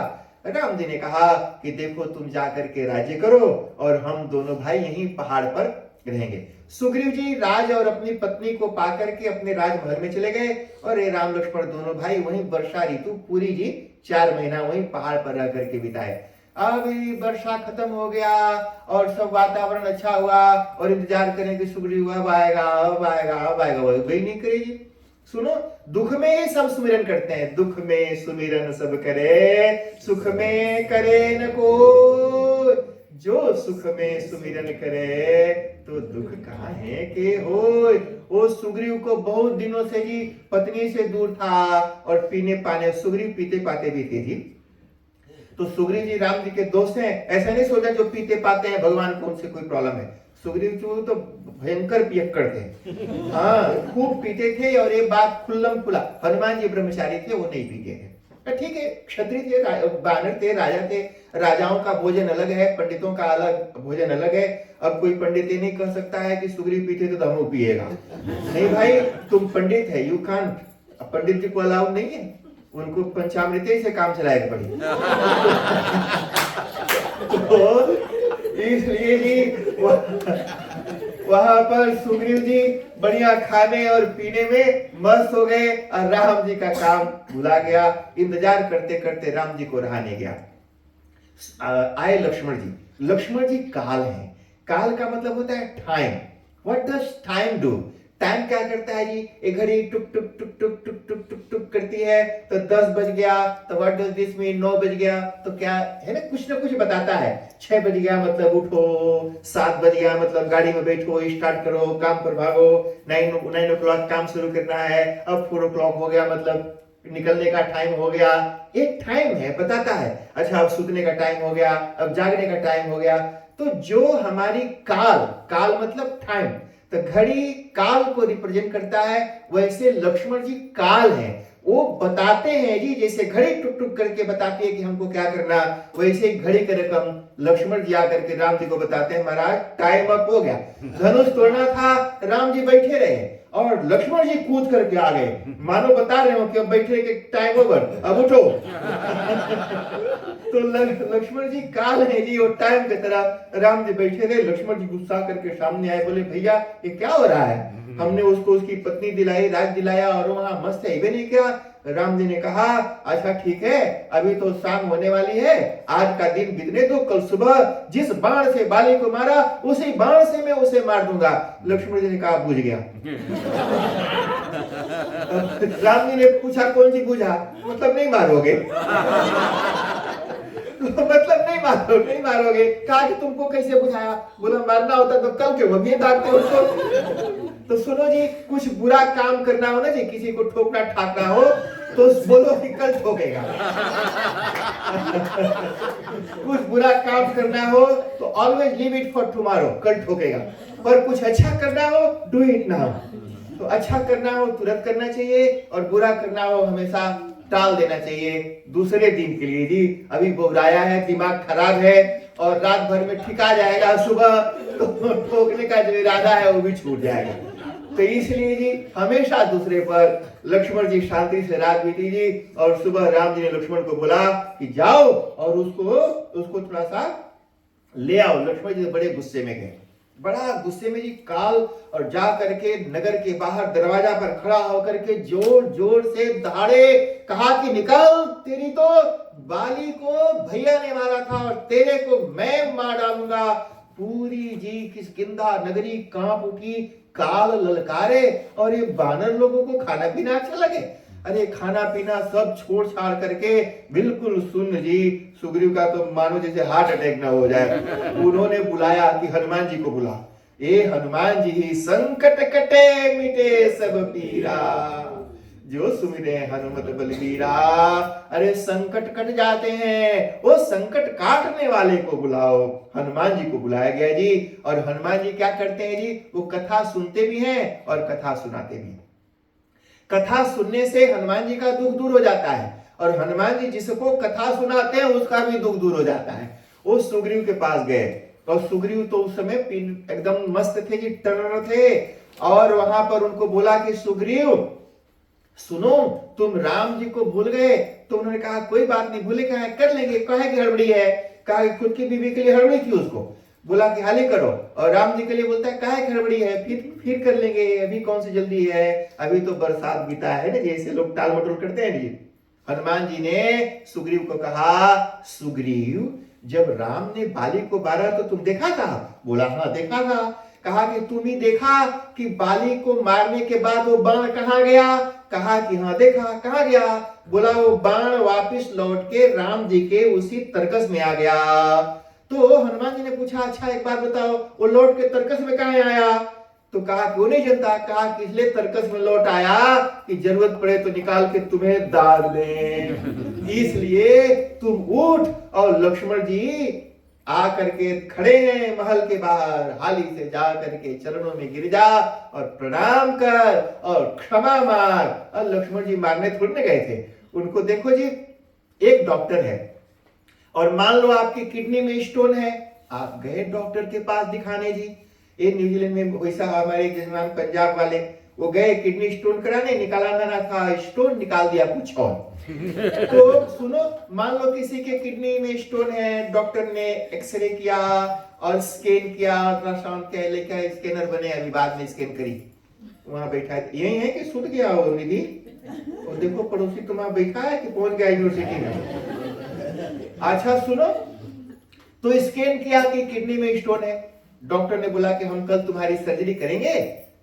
राम जी ने कहा कि देखो तुम जाकर के राज्य करो और हम दोनों भाई यहीं पहाड़ पर रहेंगे। सुग्रीव जी राज और अपनी पत्नी को पाकर के अपने राजमहल में चले गए और ये राम लक्ष्मण दोनों भाई वहीं वर्षा ऋतु पूरी जी 4 महीना वहीं पहाड़ पर रह करके बिताए। अब वर्षा खत्म हो गया और सब वातावरण अच्छा हुआ और इंतजार करें कि सुग्रीव अब आएगा अब आएगा अब आएगा, वही नहीं करेगी। सुनो, दुख में ही सब सुमिरन करते हैं, दुख में सुमिरन सब करे, सुख में करे न कोई। जो सुख में सुमिरन करे तो दुख कहाँ है के होय। वो सुग्रीव को बहुत दिनों से जी पत्नी से दूर था और पीने पाने, सुग्रीव पीते पाते भी थे जी। तो सुग्रीव जी राम जी के दोस्त हैं, ऐसा नहीं सोचा जो पीते पाते हैं भगवान को उनसे कोई प्रॉब्लम है। सुग्रीव जी तो भयंकर पियक्कड़ थे, हाँ खूब पीते थे। और ये बात खुल्लम खुला, हनुमान जी ब्रह्मचारी थे, वो नहीं पीते थे। ठीक है, क्षत्रिय थे, बानर थे, राजा थे, राजाओं का भोजन अलग है, पंडितों का अलग भोजन अलग है। अब कोई पंडित ये नहीं कह सकता है कि सुग्रीव पीते तो हम पिएगा, नहीं भाई तुम पंडित है, यू कांट, पंडित जी को अलाउड नहीं है, उनको पंचामृत से काम चलाएगा पड़ी। तो इसलिए जी वहां पर सुग्रीव जी बढ़िया खाने और पीने में मस्त हो गए और राम जी का काम भुला गया। इंतजार करते करते राम जी को रहा नहीं गया। आए लक्ष्मण जी। लक्ष्मण जी काल हैं। काल का मतलब होता है time. What does time do? Time क्या करता है जी? एक घड़ी टुक टुक टुक टुक टुक टुक टुक टुक करती है तो 10 बज गया, तो व्हाट डज दिस मीन? 9 बज गया तो क्या है ना, कुछ ना कुछ बताता है। 6 बज गया मतलब उठो, 7 बज गया मतलब गाड़ी में बैठो, स्टार्ट करो, काम पर भागो, 9 o'clock काम शुरू करना है, अब 4 o'clock हो गया मतलब निकलने का टाइम हो गया। एक टाइम है, बताता है। अच्छा अब सूतने का टाइम हो गया, अब जागने का टाइम हो गया। तो जो हमारी काल मतलब टाइम, तो घड़ी काल को रिप्रेजेंट करता है, वैसे लक्ष्मण जी काल है। वो बताते हैं जी, जैसे घड़ी टुक टुक करके बताती है कि हमको क्या करना, वैसे घड़ी का रकम लक्ष्मण जी आकर के राम जी को बताते हैं, महाराज टाइम अप हो गया, धनुष तोड़ना था। राम जी बैठे रहे और लक्ष्मण जी कूद करके आ गए, मानो बता रहे हो कि अब बैठे के टाइम ओवर, अब उठो। तो लक्ष्मण जी काल है जी, वो टाइम की तरह राम जी बैठे रहे। लक्ष्मण जी गुस्सा करके सामने आए, बोले भैया ये क्या हो रहा है? हमने उसको उसकी पत्नी दिलाई, राज दिलाया और वहां मस्त है, नहीं क्या? राम जी ने कहा अच्छा ठीक है, अभी तो शाम होने वाली है, आज का दिन बीतने दो, कल सुबह जिस बाण से बाली को मारा उसी बाण से मैं उसे मार दूंगा। लक्ष्मण जी ने कहा बुझ गया। राम जी ने पूछा कौन सी बुझा? मतलब नहीं मारोगे? मतलब नहीं मारोगे। कहा कि तुमको कैसे बुझाया? बोला मारना होता तो कल क्यों अभी दागते उसको। तो सुनो जी, कुछ बुरा काम करना हो ना जी, किसी को ठोकना ठाकना हो तो बोलो कि कल ठोकेगा। कुछ बुरा काम करना हो तो always leave it for tomorrow, कल ठोकेगा। पर कुछ अच्छा करना हो, डू इट नाउ। तो अच्छा करना हो तुरंत करना चाहिए और बुरा करना हो हमेशा टाल देना चाहिए दूसरे दिन के लिए जी। अभी बोराया है, दिमाग खराब है और रात भर में ठिका जाएगा, सुबह तो ठोकने का जो इरादा है वो भी छूट जाएगा। तो इसलिए जी हमेशा दूसरे पर लक्ष्मण जी शांति से रात बीती जी, और सुबह राम जी ने लक्ष्मण को बोला कि जाओ और उसको थोड़ा सा ले आओ। लक्ष्मण जी बड़े गुस्से में गए, बड़ा गुस्से में जी काल, और जा करके नगर के बाहर दरवाजा पर खड़ा होकर के जोर जोर से दहाड़े, कहा कि निकल, तेरी तो बाली को भैया ने मारा था और तेरे को मैं मार डालूंगा। पूरी जी किष्किंधा नगरी कांप उठी, काल ललकारे, और ये बानर लोगों को खाना पीना अच्छा लगे। अरे खाना पीना सब छोड़ छाड़ करके बिल्कुल सुन जी, सुग्रीव का तो मानो जैसे हार्ट अटैक ना हो जाए। उन्होंने बुलाया कि हनुमान जी को बुला। ए हनुमान जी, संकट कटे मिटे सब पीरा, जो सुमिरे हनुमत बलबीरा। अरे संकट कट जाते हैं, वो संकट काटने वाले को बुलाओ। हनुमान जी को बुलाया गया जी, और हनुमान जी क्या करते हैं जी, वो कथा सुनते भी हैं और कथा सुनाते भी हैं। कथा सुनने से हनुमान जी का दुख दूर हो जाता है, और हनुमान जी जिसको कथा सुनाते हैं उसका भी दुख दूर हो जाता है। वो सुग्रीव के पास गए, और सुग्रीव तो उस समय एकदम मस्त थे जी, टर्र थे, और वहां पर उनको बोला कि सुग्रीव सुनो, तुम राम जी को भूल गए। तो उन्होंने कहा कोई बात नहीं, भूले कहा कर लेंगे, कहा कि हड़बड़ी है, कहा खुद की बीवी के लिए हड़बड़ी थी, उसको बोला कि हाल ही करो। और राम जी के लिए बोलता है काहे हड़बड़ी है, फिर कर लेंगे, अभी कौन सी जल्दी है, अभी तो बरसात बीता है ना, जैसे लोग टाल मटोल करते हैं जी। हनुमान जी ने सुग्रीव को कहा, सुग्रीव जब राम ने बाली को मारा तो तुम देखा था? बोला हाँ देखा था। कहा कि तुम ही देखा कि बाली को मारने के बाद वो बाण कहाँ गया? कहा कि हाँ देखा। कहाँ गया? बोला वो बाण वापिस लौट के राम जी के उसी तरकस में आ गया। तो हनुमान जी ने पूछा अच्छा एक बात बताओ, वो लौट के तरकस में कहाँ आया? तो कहा कि वो नहीं जानता। कहा कि इसलिए तरकस में लौट आया कि जरूरत पड़े तो निकाल के तुम्हें दाग दे। इसलिए तुम उठ, और लक्ष्मण जी आ करके खड़े हैं महल के बाहर, हाली से जा करके चरणों में गिर जा और प्रणाम कर और क्षमा मांग। और लक्ष्मण जी मारने थोड़ी ना गए थे उनको। देखो जी, एक डॉक्टर है और मान लो आपकी किडनी में स्टोन है, आप गए डॉक्टर के पास दिखाने जी। ये न्यूजीलैंड में वैसा हमारे जजमान पंजाब वाले, वो गए किडनी स्टोन कराने, निकालना ना था, स्टोन निकाल दिया कुछ और। तो सुनो, मान लो किसी के किडनी में स्टोन है, डॉक्टर ने एक्सरे किया और स्कैन किया, अल्ट्रासाउंड किया, लेकर स्कैनर बने, अभी बाद में स्कैन करी, वहां बैठा है, यही है कि सुध गया हो निधि, और देखो पड़ोसी तुम्हारा बैठा है कि पहुंच गया यूनिवर्सिटी में। अच्छा सुनो, तो स्कैन किया कि किडनी में स्टोन है, डॉक्टर ने बोला कि हम कल तुम्हारी सर्जरी करेंगे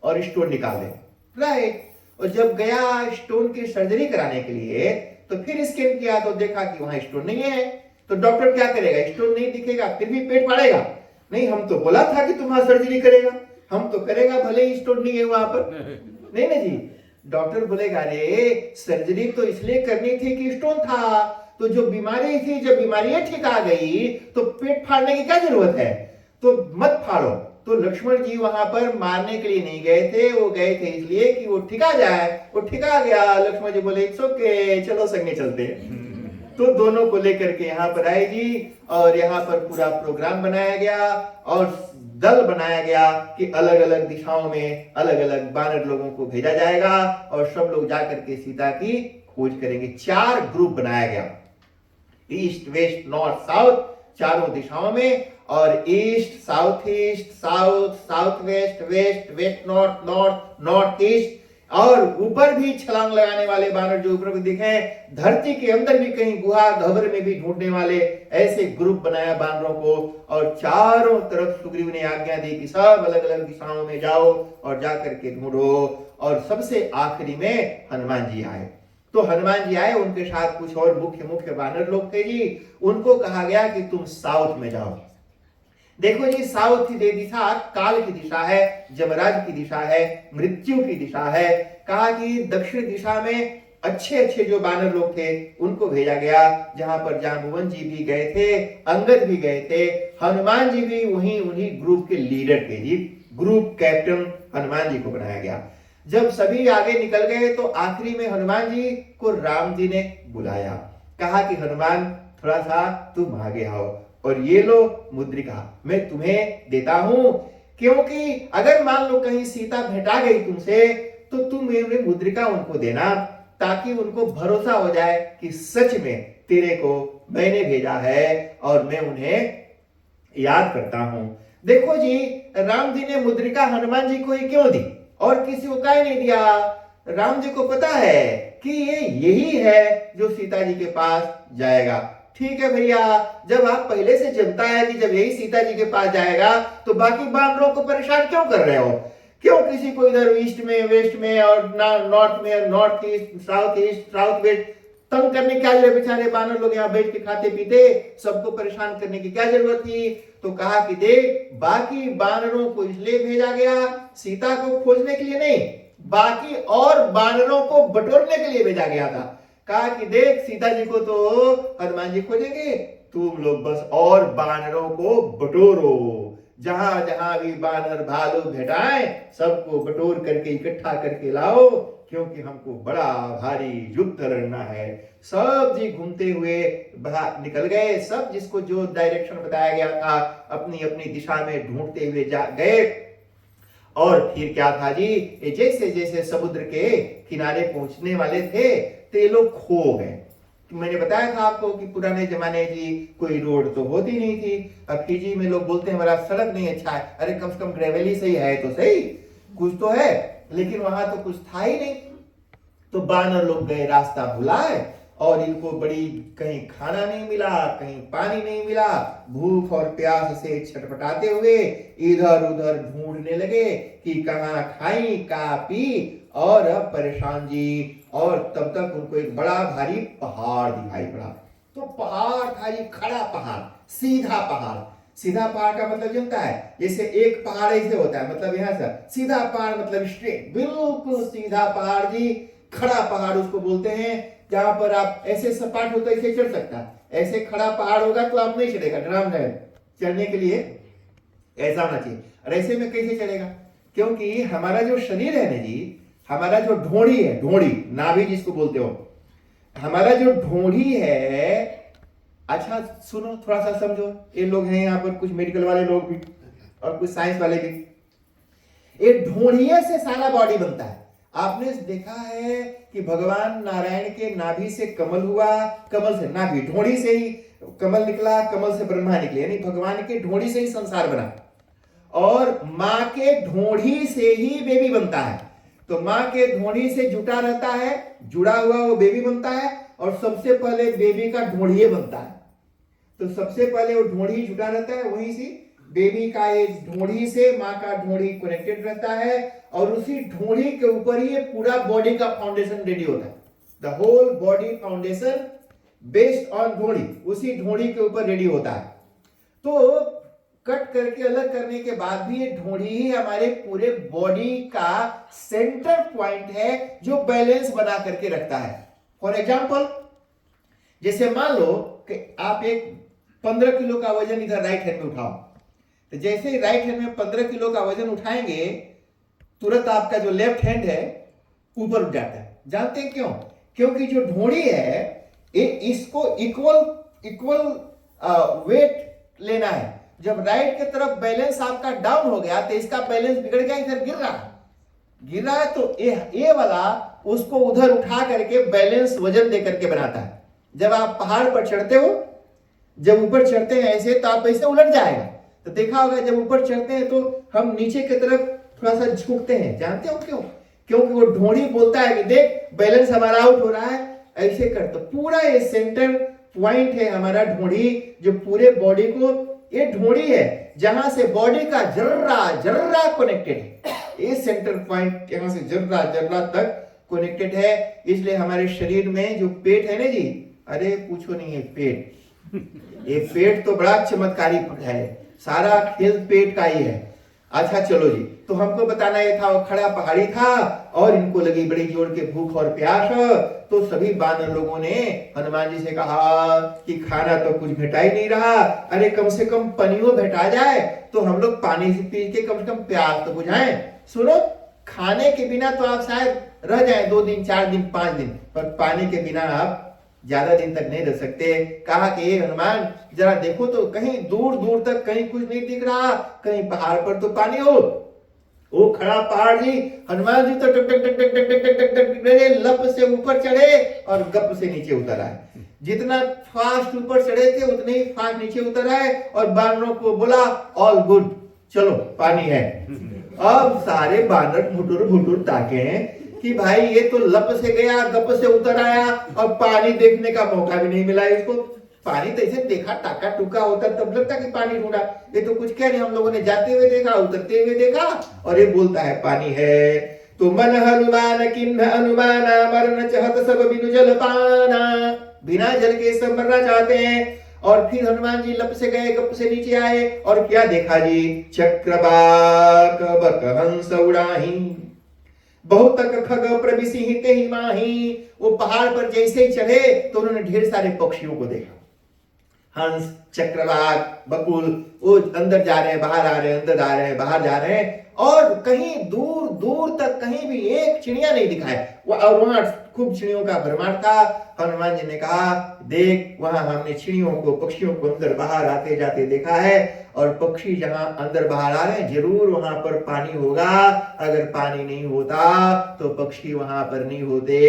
और स्टोन निकाल दें। राइट। और जब गया स्टोन की सर्जरी कराने के लिए, तो फिर स्कैन किया तो देखा कि वहां स्टोन नहीं है। तो डॉक्टर क्या करेगा? स्टोन नहीं दिखेगा फिर भी पेट फाड़ेगा? नहीं, हम तो बोला था कि तुम्हारा सर्जरी करेगा, हम तो करेगा भले ही स्टोन नहीं है वहां पर। नहीं ना जी, डॉक्टर बोलेगा रे सर्जरी तो इसलिए करनी थी कि स्टोन था, तो जो बीमारी थी, जब बीमारी ठीक आ गई तो पेट फाड़ने की क्या जरूरत है, तो मत फाड़ो। तो लक्ष्मण जी वहां पर मारने के लिए नहीं गए थे, वो गए थे इसलिए कि वो ठिका जाए। वो ठिका गया, लक्ष्मण जी बोले इट्स ओके, चलो संगे चलते। तो दोनों को लेकर के यहाँ पर आए जी, और यहाँ पर पूरा प्रोग्राम बनाया गया और दल बनाया गया कि अलग अलग दिशाओं में अलग अलग बानर लोगों को भेजा जाएगा, और सब लोग जाकर के सीता की खोज करेंगे। 4 ग्रुप बनाया गया, ईस्ट वेस्ट नॉर्थ साउथ, चारों दिशाओं में, और east south east, south south west, west west north, north north east, और ऊपर भी छलांग लगाने वाले बानर जो ऊपर भी दिखे, धरती के अंदर भी कहीं गुहा गहबर में भी ढूंढने वाले, ऐसे ग्रुप बनाया बानरों को। और चारों तरफ सुग्रीव ने आज्ञा दी कि सब अलग अलग दिशाओं में जाओ और जाकर के ढूंढो। और सबसे आखिरी में हनुमान जी आए। तो हनुमान जी आए, उनके साथ कुछ और मुख्य मुख्य बानर लोग थे जी। उनको कहा गया कि तुम साउथ में जाओ। देखो जी, साउथ की दिशा काल की दिशा है, जमराज की दिशा है, मृत्यु की दिशा है। कहा कि दक्षिण दिशा में अच्छे अच्छे जो बानर लोग थे उनको भेजा गया, जहां पर जांबुवन जी भी गए थे, अंगद भी गए थे, हनुमान जी भी वहीं उन्हीं ग्रुप के लीडर थे जी। ग्रुप कैप्टन हनुमान जी को बनाया गया। जब सभी आगे निकल गए तो आखिरी में हनुमान जी को राम जी ने बुलाया, कहा कि हनुमान थोड़ा सा तुम आगे आओ। और ये लो मुद्रिका मैं तुम्हें देता हूं, क्योंकि अगर मान लो कहीं सीता भेटा गई तुमसे तो तुम मेरे मुद्रिका उनको देना, ताकि उनको भरोसा हो जाए कि सच में तेरे को मैंने भेजा है और मैं उन्हें याद करता हूं। देखो जी, राम जी ने मुद्रिका हनुमान जी को ही क्यों दी और किसी को काहे नहीं दिया? राम जी को पता है कि ये यही है जो सीता जी के पास जाएगा। ठीक है भैया, जब आप पहले से जनता है कि जब यही सीता जी के पास जाएगा तो बाकी बानरों को परेशान क्यों कर रहे हो? क्यों किसी को इधर ईस्ट में, वेस्ट में और नॉर्थ में, नॉर्थ ईस्ट, साउथ वेस्ट तंग करने क्या जरूरत? बेचारे बानर लोग यहाँ बैठ के खाते पीते, सबको परेशान करने की क्या जरूरत थी? तो कहा कि देख, बाकी बानरों को इसलिए भेजा गया सीता को खोजने के लिए नहीं, बाकी और बानरों को बटोरने के लिए भेजा गया था। कहा कि देख, सीता जी को तो हनुमान जी खोजेंगे, तुम लोग बस और बानरों को बटोरो, जहां जहां भी बानर भालू भेटाए सबको बटोर करके इकट्ठा करके लाओ, क्योंकि हमको बड़ा भारी युद्ध लड़ना है। सब जी घूमते हुए निकल गए, सब जिसको जो डायरेक्शन बताया गया था अपनी अपनी दिशा में ढूंढते हुए गए। और फिर क्या था जी, जैसे जैसे समुद्र के किनारे पहुंचने वाले थे तो ये लोग खो गए। मैंने बताया था आपको कि पुराने जमाने जी कोई रोड तो होती नहीं थी। अब फिजी में लोग बोलते हैं हमारा सड़क नहीं अच्छा है, अरे कम से कम ग्रेवल ही सही है तो सही, कुछ तो है, लेकिन वहां तो कुछ था ही नहीं। तो बानर लोग गए रास्ता भुलाए और इनको बड़ी, कहीं खाना नहीं मिला, कहीं पानी नहीं मिला, भूख और प्यास से छटपटाते हुए इधर उधर ढूंढने लगे कि कहां खाई का पी, और अब परेशान जी। और तब तक उनको एक बड़ा भारी पहाड़ दिखाई पड़ा। तो पहाड़ था जी, खड़ा पहाड़, सीधा पहाड़। सीधा पहाड़ का मतलब जानता है? जैसे एक पहाड़ ऐसे होता है, मतलब यहां से सीधा पहाड़ मतलब स्ट्रेट, बिल्कुल सीधा पहाड़ जी, खड़ा पहाड़ उसको बोलते हैं। जहां पर आप ऐसे सपाट होता ऐसे चढ़ सकता है, ऐसे खड़ा पहाड़ होगा तो आप नहीं चढ़ेगा, ड्राम है चढ़ने के लिए ऐसा होना चाहिए। और ऐसे में कैसे चढ़ेगा? क्योंकि हमारा जो शरीर है ना जी, हमारा जो ढोड़ी है, ढोड़ी नाभि जिसको बोलते हो, हमारा जो ढोड़ी है, अच्छा सुनो थोड़ा सा समझो, ये लोग हैं यहाँ पर कुछ मेडिकल वाले लोग भी और कुछ साइंस वाले भी। ये ढोड़िए से सारा बॉडी बनता है। आपने देखा है कि भगवान नारायण के नाभि से कमल हुआ, कमल से नाभि, ढोड़ी से ही कमल निकला, कमल से ब्रह्मा निकले, यानी भगवान के ढोड़ी से ही संसार बना। और माँ के ढोड़ी से ही बेबी बनता है। तो माँ के ढोड़ी से जुटा रहता है, जुड़ा हुआ वो बेबी बनता है, और सबसे पहले बेबी का ढोड़िए बनता है। तो सबसे पहले वो ढोड़ी जुटा रहता है, वहीं से बेबी का ये ढोड़ी से माँ का ढोड़ी कनेक्टेड रहता है, और उसी ढोड़ी के ऊपर ही पूरा बॉडी का फाउंडेशन रेडी होता है। The whole body foundation based on ढोड़ी, उसी ढोड़ी के ऊपर रेडी होता है। तो कट करके अलग करने के बाद भी ये ढोड़ी ही हमारे पूरे बॉडी का सेंटर पॉइंट है, जो बैलेंस बना करके रखता है। फॉर एग्जाम्पल, जैसे मान लो कि आप एक 15 किलो का वजन इधर राइट हैंड में उठाओ, तो जैसे ही राइट हैंड में 15 किलो का वजन उठाएंगे, तुरंत आपका जो लेफ्ट हैंड है ऊपर उठ जाता है। जानते हैं क्यों? क्योंकि जो ढोड़ी है इसको इक्वल वेट लेना है। जब राइट की तरफ बैलेंस आपका डाउन हो गया तो इसका बैलेंस बिगड़ गया, इधर गिर रहा है, तो ये वाला उसको उधर उठा करके बैलेंस वजन दे करके बनाता है। जब आप पहाड़ पर चढ़ते हो, जब ऊपर चढ़ते हैं ऐसे, तो आप ऐसे उलट जाएगा। तो देखा होगा जब ऊपर चढ़ते हैं तो हम नीचे की तरफ थोड़ा सा झुकते हैं। जानते हो क्यों? क्योंकि वो ढोड़ी बोलता है कि देख बैलेंस हमारा आउट हो रहा है, ऐसे कर। तो पूरा ये सेंटर पॉइंट है हमारा ढोड़ी, जो पूरे बॉडी को, ये ढोड़ी है जहां से बॉडी का जर्रा कनेक्टेड है। ये सेंटर पॉइंट यहां से जर्रा तक कनेक्टेड है। इसलिए हमारे शरीर में जो पेट है ना जी, अरे पूछो नहीं है पेट, ये पेट तो बड़ा चमत्कारी है, सारा खेल पेट का ही है। अच्छा चलो जी, तो हमको बताना ये था, वो खड़ा पहाड़ी था और इनको लगी बड़ी जोर के भूख और प्यास। तो सभी बानर लोगों ने हनुमान जी से कहा कि खाना तो कुछ भेटा ही नहीं रहा, अरे कम से कम पनियो भेटा जाए तो हम लोग पानी से पी के कम से कम प्यास तो बुझाएं। सुनो, खाने के बिना तो आप शायद रह जाए 2 दिन 4 दिन 5 दिन, पर पानी के बिना आप ज्यादा दिन तक नहीं रह सकते। कहा कि ये हनुमान जरा देखो तो कहीं दूर दूर तक कहीं कुछ नहीं दिख रहा, कहीं पहाड़ पर तो पानी हो। वो खड़ा पहाड़ जी, हनुमान जी तो टक टक टक टक टक टक टक टक मेरे लप से ऊपर चढ़े और गप से नीचे उतर आए। जितना फास्ट ऊपर चढ़े थे उतने ही फास्ट नीचे उतर आए और बानरों को बोला ऑल गुड, चलो पानी है। अब सारे बानर भुटुर भुटुर ताके कि भाई ये तो लप से गया, गप से उतर आया और पानी देखने का मौका भी नहीं मिला इसको। पानी तो ऐसे देखा टाका टूका होता तब लगता कि पानी ढूंढा, ये तो कुछ कह नहीं, हम लोगों ने जाते हुए देखा, उतरते हुए देखा और ये बोलता है पानी है। तो मन हनुमान किन्ह अनुमाना मरन चहत सब बिनु जल पाना, बिना जल के सब मरना चाहते हैं। और फिर हनुमान जी लप से गए, गप से नीचे आए और क्या देखा जी, चक्रवाक बक हंस उड़ाही बहुत तक खग प्रविसिहित ही माही। वो पहाड़ पर जैसे ही चढ़े तो उन्होंने ढेर सारे पक्षियों को देखा, हंस, चक्रवाक, बकुल, वो अंदर जा रहे हैं बाहर आ रहे हैं, अंदर आ रहे हैं बाहर जा रहे हैं और कहीं दूर दूर तक कहीं भी एक चिड़िया नहीं दिखाए। और वहां खूब चिड़ियों का भरमार था। हनुमान जी ने कहा देख वहां हमने चिड़ियों को, पक्षियों को अंदर बाहर आते जाते देखा है और पक्षी जहां अंदर बाहर आ रहे हैं जरूर वहां पर पानी होगा, अगर पानी नहीं होता तो पक्षी वहां पर नहीं होते।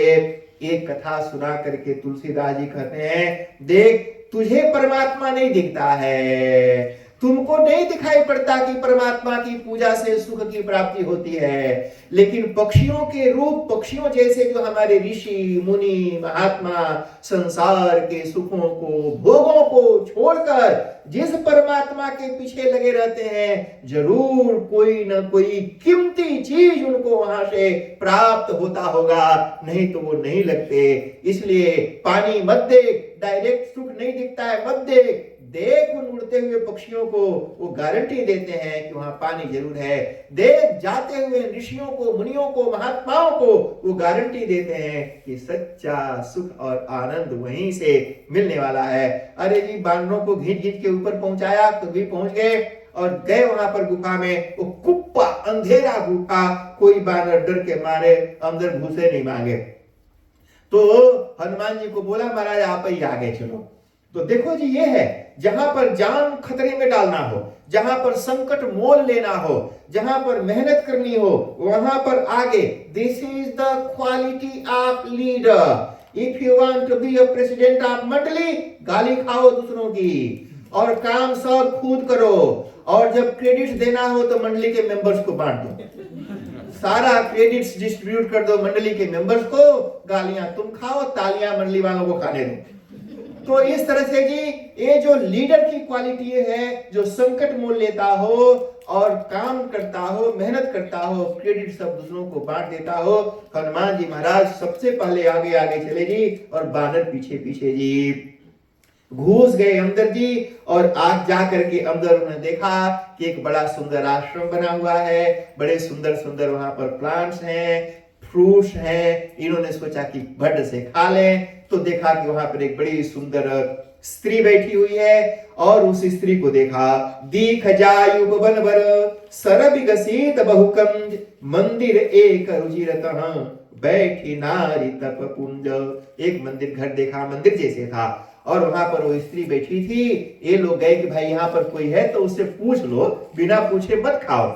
एक कथा सुना करके तुलसीदास जी कहते हैं देख तुझे परमात्मा नहीं दिखता है, तुमको नहीं दिखाई पड़ता कि परमात्मा की पूजा से सुख की प्राप्ति होती है, लेकिन पक्षियों के रूप, पक्षियों जैसे जो हमारे ऋषि मुनि महात्मा संसार के सुखों को, भोगों को छोड़कर जिस परमात्मा के पीछे लगे रहते हैं जरूर कोई ना कोई कीमती चीज उनको वहां से प्राप्त होता होगा, नहीं तो वो नहीं लगते। इसलिए पानी मत देख, डायरेक्ट सुख नहीं दिखता है मत देख, देख उन उड़ते हुए पक्षियों को, वो गारंटी देते हैं कि वहां पानी जरूर है। देख जाते हुए ऋषियों को, मुनियों को, महात्माओं को, वो गारंटी देते हैं कि सच्चा सुख और आनंद वहीं से मिलने वाला है। अरे जी बानरों को घींच घींच के ऊपर पहुंचाया तो भी पहुंच गए और गए वहां पर गुफा में, वो कुप्पा अंधेरा गुफा, कोई बानर डर के मारे अंदर घुसे नहीं मांगे। तो हनुमान जी को बोला महाराज आप ही आगे चलो। तो देखो जी ये है जहां पर जान खतरे में डालना हो, जहां पर संकट मोल लेना हो, जहां पर मेहनत करनी हो वहां पर आगे। This is the quality of leader. If you want to be a president of मंडली, गाली खाओ दूसरों की और काम सब खुद करो, और जब क्रेडिट देना हो तो मंडली के मेंबर्स को बांट दो, सारा क्रेडिट्स डिस्ट्रीब्यूट कर दो मंडली के मेंबर्स को, गालियां तुम खाओ, तालियां मंडली वालों को खाने दो। तो इस तरह से जी ये जो लीडर की क्वालिटी है, जो संकट मोल लेता हो और काम करता हो, मेहनत करता हो, क्रेडिट सब दूसरों को बांट देता हो। हनुमान जी महाराज सबसे पहले आगे आगे चले जी और बानर पीछे पीछे जी घुस गए अंदर जी। और आज जा करके अंदर उन्होंने देखा कि एक बड़ा सुंदर आश्रम बना हुआ है, बड़े सुंदर सुंदर वहां पर प्लांट्स हैं, फ्रूट्स हैं। इन्होंने सोचा कि बड से खा लें, तो देखा कि वहां पर एक बड़ी सुंदर स्त्री बैठी हुई है और उस स्त्री को देखा, दीख जायु बन बर सर विकसित बहुकंज मंदिर एक रुचिरतः बैठी नारी तप पुंज। एक मंदिर घर देखा, मंदिर जैसे था और वहां पर वो स्त्री बैठी थी। ये लोग गए कि भाई यहाँ पर कोई है तो उससे पूछ लो, बिना पूछे मत खाओ।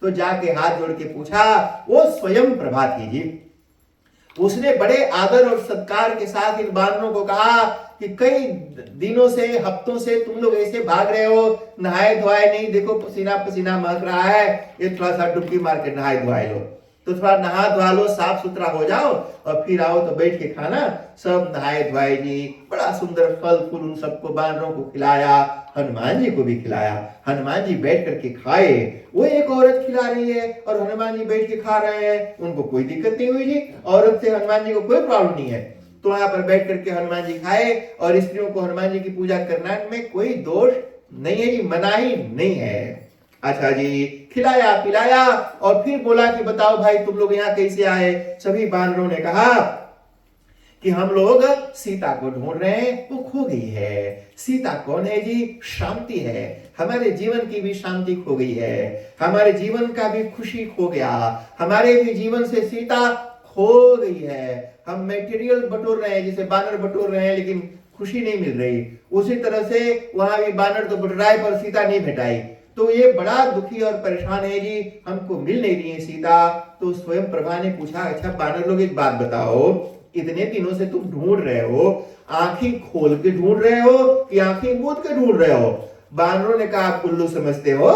तो जाके हाथ जोड़ के पूछा, वो स्वयं प्रभा थी जी। उसने बड़े आदर और सत्कार के साथ इन बानरों को कहा कि कई दिनों से, हफ्तों से तुम लोग ऐसे भाग रहे हो, नहाए धोआए नहीं, देखो पसीना पसीना महक रहा है, ये थोड़ा सा डुबकी मार के नहाए धोआए लो, तो थोड़ा नहा धोआ लो, साफ सुथरा हो जाओ और फिर आओ तो बैठ के खाना। सब नहाए धोआए जी, बड़ा सुंदर फल फूल उन सबको बानरों को खिलाया, हनुमान जी को भी खिलाया। हनुमान जी बैठ करके खाए, वो एक औरत खिला रही है और हनुमान जी बैठ के खा रहे हैं, उनको कोई दिक्कत नहीं हुई जी, औरत से हनुमान जी को कोई प्रॉब्लम नहीं है। तो वहां पर बैठ करके हनुमान जी खाए और स्त्रियों को हनुमान जी की पूजा करना में कोई दोष नहीं है जी, मनाही नहीं है। अच्छा जी, खिलाया पिलाया और फिर बोला कि बताओ भाई तुम लोग यहाँ कैसे आए। सभी बानरों ने कहा कि हम लोग सीता को ढूंढ रहे हैं, वो खो गई है। सीता कौन है जी? शांति है। हमारे जीवन की भी शांति खो गई है, हमारे जीवन का भी खुशी खो गया, हमारे भी जीवन से सीता खो गई है। हम मेटीरियल बटोर रहे हैं, जैसे बानर बटोर रहे हैं, लेकिन खुशी नहीं मिल रही। उसी तरह से वहां भी बानर तो बटोराए पर सीता नहीं भेटाई। तो ये बड़ा दुखी और परेशान है जी, हमको मिल नहीं रही है सीता। तो स्वयं प्रभा ने पूछा, अच्छा बानर लोग एक बात बताओ, इतने दिनों से तुम ढूंढ रहे हो, आंखें खोल के ढूंढ रहे हो कि आंखें मूंद के ढूंढ रहे हो? बानरों ने कहा, आप उल्लू समझते हो?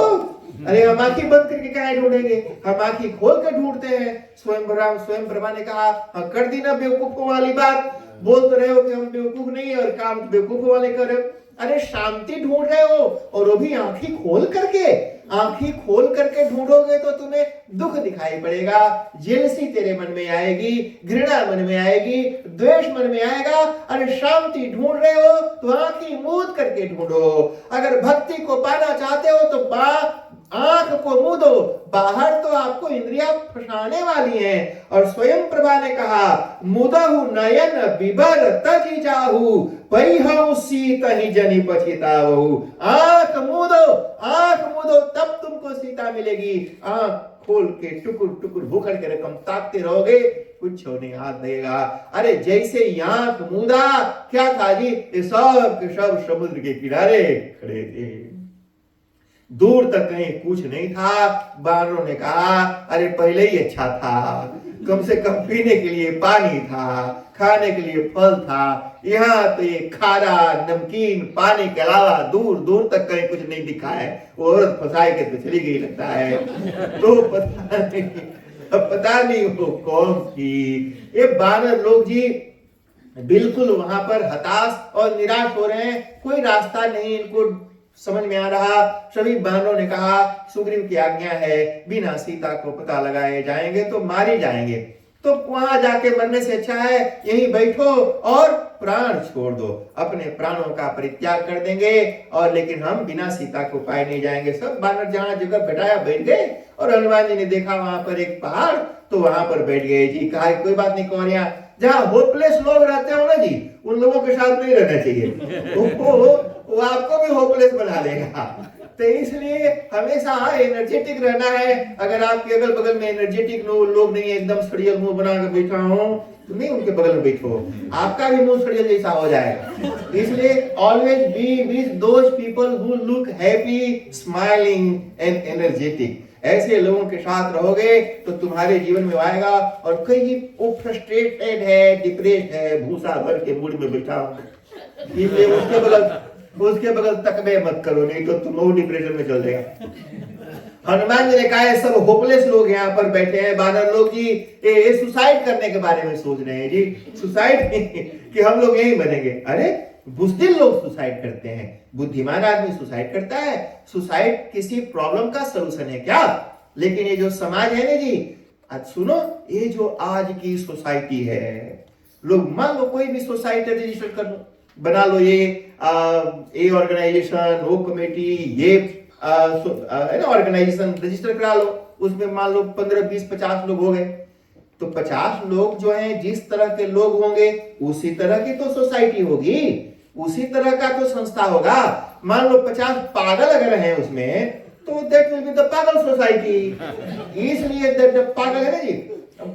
अरे हम आंखें बंद करके क्या ढूंढेंगे, हम आंखें खोल कर ढूंढते हैं। स्वयं प्रभा ने कहा, कर दी ना बेवकूफों वाली बात, बोल तो रहे हो कि हम बेवकूफ नहीं है और काम तो बेवकूफ वाले कर रहे हो। अरे शांति ढूंढ रहे हो और वो भी आंखें खोल करके। आंखें खोल करके ढूंढोगे तो तुम्हें दुख दिखाई पड़ेगा, जेलसी तेरे मन में आएगी, घृणा मन में आएगी, द्वेष मन में आएगा। अरे शांति ढूंढ रहे हो तो आंखें मूंद करके ढूंढो। अगर भक्ति को पाना चाहते हो तो आंख को मूंदो, बाहर तो आपको इंद्रियां फंसाने वाली हैं। और स्वयं प्रभा ने कहा, मुदहु नयन बिबर तजी जाहु, पैहु सीत ही जनि पछितावहु। आंख मूंदो तब तुमको सीता मिलेगी। आंख खोल के टुकुर टुकुर भूखड़ के रकम ताकते रहोगे, कुछ नहीं हाथ देगा। अरे जैसे आंख मूंदा, क्या था जी, ये सब के सब समुद्र के किनारे खड़े थे, दूर तक कहीं कुछ नहीं था। बानरों ने कहा, अरे पहले ही अच्छा था, कम से कम पीने के लिए पानी था, खाने के लिए फल था। यहाँ तो ये खारा नमकीन पानी के अलावा दूर दूर तक कहीं कुछ नहीं दिखा है। वो औरत फंसाई के तो चली गई लगता है। तो पता नहीं वो कौन थी। ये बानर लोग जी बिल्कुल वहां पर हताश और निराश हो रहे हैं, कोई रास्ता नहीं इनको समझ में आ रहा। सभी बानरों ने कहा, सुग्रीव की आज्ञा है, बिना सीता को पता लगाए जाएंगे तो मारे जाएंगे, तो वहां जाके मरने से अच्छा है यहीं बैठो और प्राण छोड़ दो, अपने प्राणों का परित्याग कर देंगे और लेकिन हम बिना सीता को पाए नहीं जाएंगे। सब बानर जहां जगह बैठाया बैठ गए और हनुमान जी ने देखा वहां पर एक पहाड़, तो वहां पर बैठ गए जी। कहा कोई बात नहीं कौन, जहाँ होपलेस लोग रहते हो ना जी, उन लोगों के साथ नहीं रहना चाहिए, वो आपको भी होपलेस बना देगा। तो इसलिए हमेशा एनर्जेटिक रहना है। अगर आपके अगल बगल में एनर्जेटिक लोग नहीं है, एकदम सड़ियल मुंह बना के बैठा हो, तो नहीं उनके बगल में बैठो, आपका भी मुंह सड़ियल जैसा हो जाएगा। इसलिए always be with those people who look happy, smiling and energetic. ऐसे लोगों के साथ रहोगे तो तुम्हारे जीवन में आएगा। और कई वो फ्रस्ट्रेटेड है, डिप्रेस्ड है, भूसा भर के मूड में बैठा हो, इसलिए उसके बगल तक में मत करो, नहीं तो तुम डिप्रेशन में चल जाएगा। हनुमान जी ने कहा, सब होपलेस लोग यहाँ पर बैठे हैं, बानर लोग जी ये सुसाइड करने के बारे में सोच रहे हैं जी, सुसाइड कि हम लोग यही बनेंगे। अरे बुज़दिल लोग सुसाइड करते हैं, बुद्धिमान आदमी सुसाइड करता है। सुसाइड किसी प्रॉब्लम का सलूशन है क्या? लेकिन ये जो समाज है ना जी, आज सुनो, ये जो आज की सोसाइटी है, लोग मान लो कोई भी सोसाइटी रजिस्टर कर लो, बना लो, ये ऑर्गेनाइजेशन, वो कमेटी, ये ऑर्गेनाइजेशन रजिस्टर करा लो, उसमें मान लो 15, 20, 50 लोग हो गए, तो 50 लोग जो हैं, जिस तरह के लोग होंगे उसी तरह की तो सोसाइटी होगी, उसी तरह का तो संस्था होगा। मान लो 50 पागल अगर हैं उसमें, तो दैट विल बी द पागल सोसाइटी। इसलिए पागल है ना जी,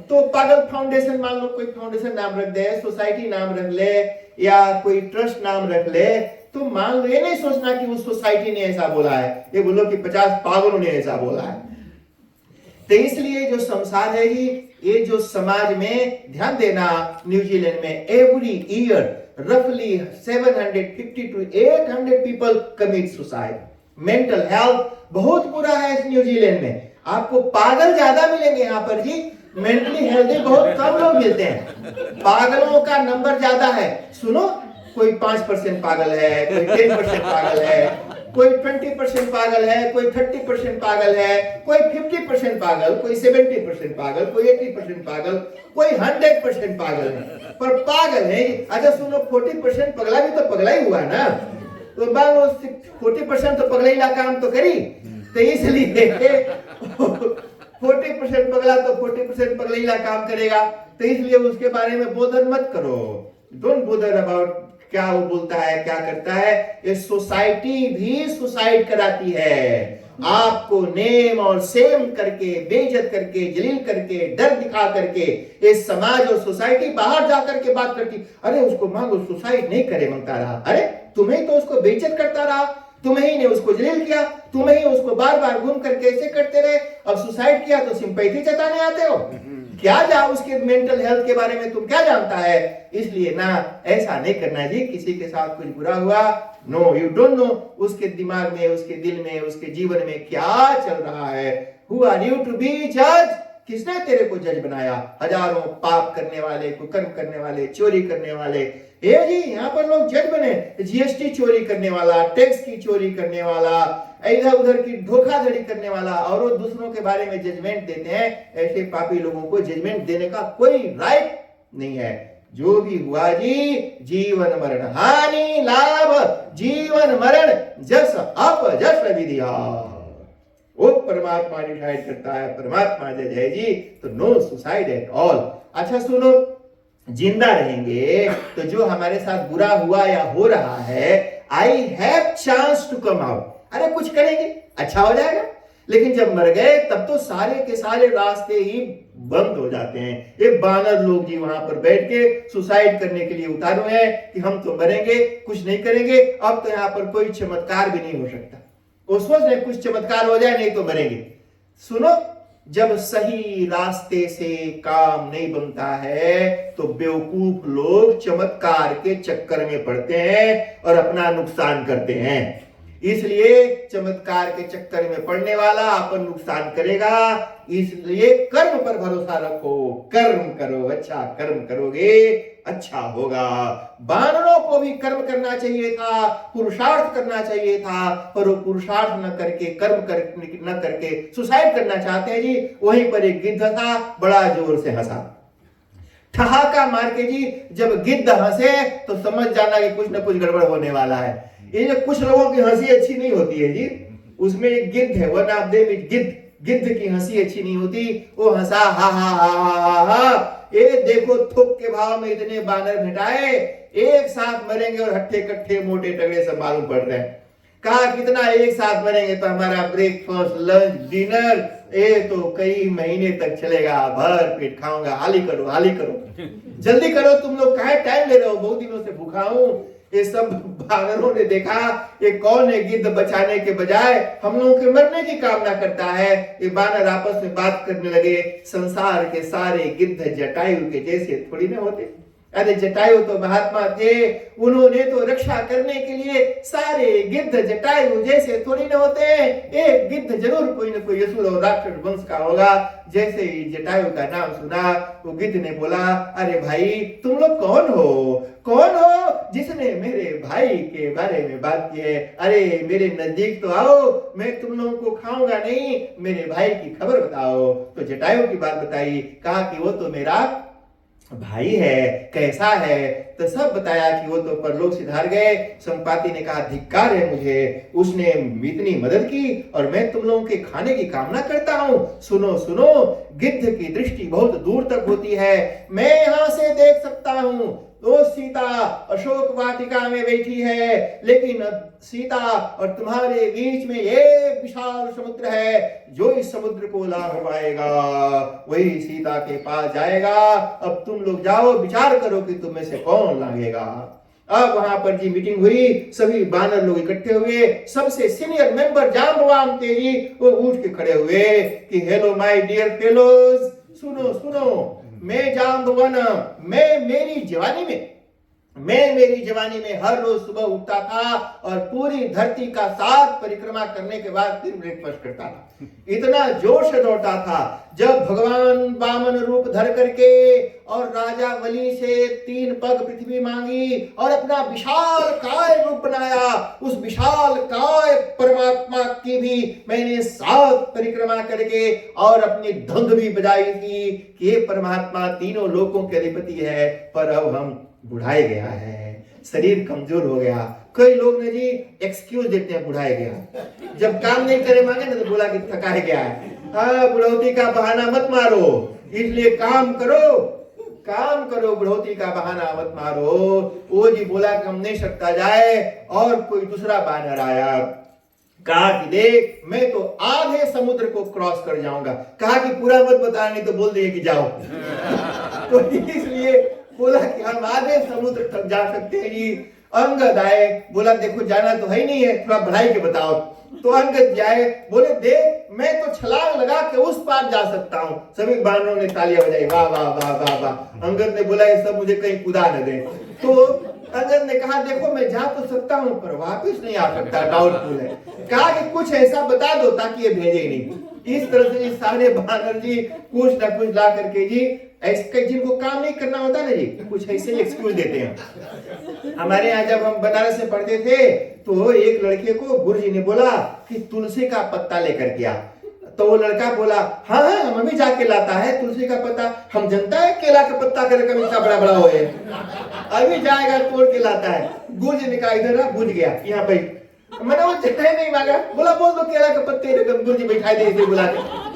तो पागल फाउंडेशन, मान लो कोई फाउंडेशन नाम रख दे, सोसाइटी नाम रख ले, या कोई ट्रस्ट नाम रख ले, तो मान लो ये नहीं सोचना कि उस सोसाइटी ने ऐसा बोला है, ये बोलो कि 50 पागलों ने ऐसा बोला है। तो इसलिए जो संसार है ये जो समाज में, ध्यान देना, न्यूजीलैंड में एवरी ईयर रफली 750 to 800 people commit suicide. Mental health बहुत बुरा है इस न्यूजीलैंड में। आपको पागल ज्यादा मिलेंगे यहाँ पर जी, मेंटली हेल्दी बहुत कम लोग मिलते हैं। पागलों का नंबर ज्यादा है। सुनो, कोई 5% पागल है, कोई 10% पागल है, कोई 20% पागल है, कोई 30% पागल है, कोई 50% पागल, कोई 70% पागल, कोई 80% पागल, कोई 100% पागल है। पर पागल है। अच्छा सुनो, 40% पगला भी तो पगला ही हुआ ना, तो 40% तो पगला काम तो करी। तो इसलिए 40% पगला तो 40% पगला काम करेगा। तो इसलिए उसके बारे में बोदर मत करो, डोंट बोदर अबाउट क्या वो बोलता है, क्या करता है। ये सोसाइटी भी सुसाइड कराती है। आपको नेम और सेम करके, बेइज्जत करके, जलील करके, डर दिखा करके इस समाज और सोसाइटी बाहर जाकर के बात करती, अरे उसको मांगो, सुसाइड नहीं करे मांगता रहा, अरे तुम्हें तो उसको बेइज्जत करता रहा, तुम्हें ही ने उसको जलील किया, तुम्हें ही उसको बार बार घूम करके ऐसे करते रहे, अब सुसाइड किया तो सिंपैथी जताने आते हो। क्या जा उसके मेंटल हेल्थ के बारे में तुम क्या जानता है? इसलिए ना ऐसा नहीं करना जी। किसी के साथ कुछ बुरा हुआ, नो यू डोंट नो उसके दिमाग में, उसके दिल में, उसके जीवन में क्या चल रहा है। Who are you to be जज? किसने तेरे को जज बनाया? हजारों पाप करने वाले, कुकर्म करने वाले, चोरी करने वाले, ये जी यहाँ पर लोग जज बने। जीएसटी चोरी करने वाला, टैक्स की चोरी करने वाला, इधर उधर की धोखाधड़ी करने वाला, और वो दूसरों के बारे में जजमेंट देते हैं। ऐसे पापी लोगों को जजमेंट देने का कोई राइट नहीं है। जो भी हुआ जी, जीवन मरण, हानि लाभ, जीवन मरण, जस अपजस विधिया, वो परमात्मा डिसाइड करता है, परमात्मा जज है जी। तो नो सुसाइड एट ऑल। अच्छा सुनो, जिंदा रहेंगे तो जो हमारे साथ बुरा हुआ या हो रहा है, I have chance to come out, अरे कुछ करेंगे अच्छा हो जाएगा। लेकिन जब मर गए तब तो सारे के सारे रास्ते ही बंद हो जाते हैं। ये बानर लोग जी वहां पर बैठ के सुसाइड करने के लिए उतारू हैं कि हम तो मरेंगे, कुछ नहीं करेंगे, अब तो यहाँ पर कोई चमत्कार भी नहीं हो सकता। उस वक्त कुछ चमत्कार हो जाए, नहीं तो मरेंगे। सुनो, जब सही रास्ते से काम नहीं बनता है तो बेवकूफ लोग चमत्कार के चक्कर में पड़ते हैं और अपना नुकसान करते हैं। इसलिए चमत्कार के चक्कर में पड़ने वाला अपन नुकसान करेगा। इसलिए कर्म पर भरोसा रखो, कर्म करो, अच्छा कर्म करोगे अच्छा होगा। बानरों को भी कर्म करना चाहिए था, पुरुषार्थ करना चाहिए था, पर वो पुरुषार्थ न करके, कर्म न करके सुसाइड करना चाहते हैं जी। वहीं पर एक गिद्ध था, बड़ा जोर से हंसा, ठहाका मार के जी। जब गिद्ध हंसे तो समझ जाना कि कुछ न कुछ गड़बड़ होने वाला है। ये कुछ लोगों की हंसी अच्छी नहीं होती है जी, उसमें एक गिद्ध है, वन ऑफ देम इज गिद्ध, गिद्ध की हंसी अच्छी नहीं होती। वो हंसा, हा हा हा हा हा, ये देखो थोक के भाव में इतने बानर भेटाए, एक साथ मरेंगे और हट्ठे कट्ठे मोटे तगड़े सब मालूम पड़ रहे हैं। कहा कितना एक साथ मरेंगे तो हमारा ब्रेकफास्ट, लंच, डिनर ये तो कई महीने तक चलेगा, भर पेट खाऊंगा, हाली करो हाली करो, जल्दी करो तुम लोग, काहे टाइम ले रहे हो, बहुत दिनों से भूखा हूं। ये सब बानरों ने देखा ये कौन है, गिद्ध बचाने के बजाय हम लोगों के मरने की कामना करता है। ये बानर आपस में बात करने लगे, संसार के सारे गिद्ध जटायु के जैसे थोड़ी ना होते। अरे जटायु तो महात्मा थे, उन्होंने तो रक्षा करने के लिए सारे गिद्ध जटायु जैसे थोड़ी ना होते हैं। एक गिद्ध जरूर कोई ना कोई असुर और राक्षस वंश का होगा। जैसे ही जटायु का नाम सुना वो गिद्ध ने बोला, अरे भाई तुम लोग कौन हो, कौन हो जिसने मेरे भाई के बारे में बात की है? अरे मेरे नजदीक तो आओ, मैं तुम लोगों को खाऊंगा नहीं, मेरे भाई की खबर बताओ। तो जटायु की बात बताई, कहा कि वो तो मेरा भाई है, कैसा है? तो सब बताया कि वो तो परलोक सिधार गए। संपाति ने कहा धिक्कार है मुझे, उसने इतनी मदद की और मैं तुम लोगों के खाने की कामना करता हूं। सुनो सुनो, गिद्ध की दृष्टि बहुत दूर तक होती है, मैं यहां से देख सकता हूं तो सीता अशोक वाटिका में बैठी है, लेकिन सीता और तुम्हारे बीच में एक विशाल समुद्र है, जो इस समुद्र को लांघ पाएगा वही सीता के पास जाएगा। अब तुम लोग जाओ, विचार करो कि तुम में से कौन लांघेगा। अब वहां पर जी मीटिंग हुई, सभी बानर लोग इकट्ठे हुए। सबसे सीनियर मेंबर जाम्बवान थे जी, वो उठ के खड़े हुए कि हेलो माय डियर फेलोज, सुनो सुनो, मैं जाम्बवन, मैं मेरी जवानी में हर रोज सुबह उठता था और पूरी धरती का 7 परिक्रमा करने के बाद फिर ब्रेकफास्ट करता था। इतना जोश से दौड़ता था। जब भगवान वामन रूप धर करके और राजा बलि से 3 पग पृथ्वी मांगी और अपना विशाल काय रूप बनाया, उस विशाल काय परमात्मा की भी मैंने 7 परिक्रमा करके और अपनी धुंध भी बजाई थी कि ये परमात्मा तीनों लोकों के अधिपति है। पर अब हम बुढ़ाए गया है, शरीर कमजोर हो गया। कई लोग ने जी एक्सक्यूज देते हैं बुढ़ाए गया, जब काम नहीं करे मांगे ना तो बोला कि थकाए गया है। हाँ, बुढ़ौती का बहाना मत मारो, इसलिए काम करो, बुढ़ौती का बहाना मत मारो। वो जी बोला कि हम नहीं सकता जाए और कोई दूसरा बानर आया। कहा कि देख मैं तो आधे समुद्र को क्रॉस कर जाऊंगा। कहा कि पूरा मत बताना नहीं तो बोल दिए कि जाओ। तो इसलिए बोला कि हम आधे समुद्र तक जा सकते हैं जी। अंगद आए, बोला देखो जाना तो है ही नहीं है, थोड़ा बढ़ाई के बताओ। तो अंगद जाए, बोले देख मैं तो छलांग लगा के उस पार जा सकता हूँ। सभी बानरों ने तालियां बजाई, वाह वाह वाह वाह वाह। अंगद ने बोला ये सब मुझे कहीं कूदा न दे। तो अंगद ने कहा देखो मैं जा तो सकता हूँ पर वापस नहीं आ सकता, डाउटफुल है। कहा कि कुछ ऐसा बता दो ताकि ये भेजे नहीं। इस तरह से सारे बानर जी कुछ ना कुछ ला करके जी, ऐसे जिनको काम नहीं करना होता ना जी, कुछ ऐसे एक्सक्यूज देते हैं। हमारे यहाँ जब हम बनारस से पढ़ते थे तो एक लड़के को गुरुजी ने बोला कि तुलसी का पत्ता लेकर के आ। तो वो लड़का बोला हाँ हाँ हम भी जाके लाता है तुलसी का पत्ता। हम जनता है केला का पत्ता कर कभी इतना बड़ा बड़ा हो है, अभी जाएगा तोड़ के लाता है। गुरुजी ने कहा इधर आ, बुझ गया यहाँ पे। मैंने वो जगह नहीं मांगा, बोला बोल दो केला के पत्ते, गुरुजी बैठा दे इसे बुला के।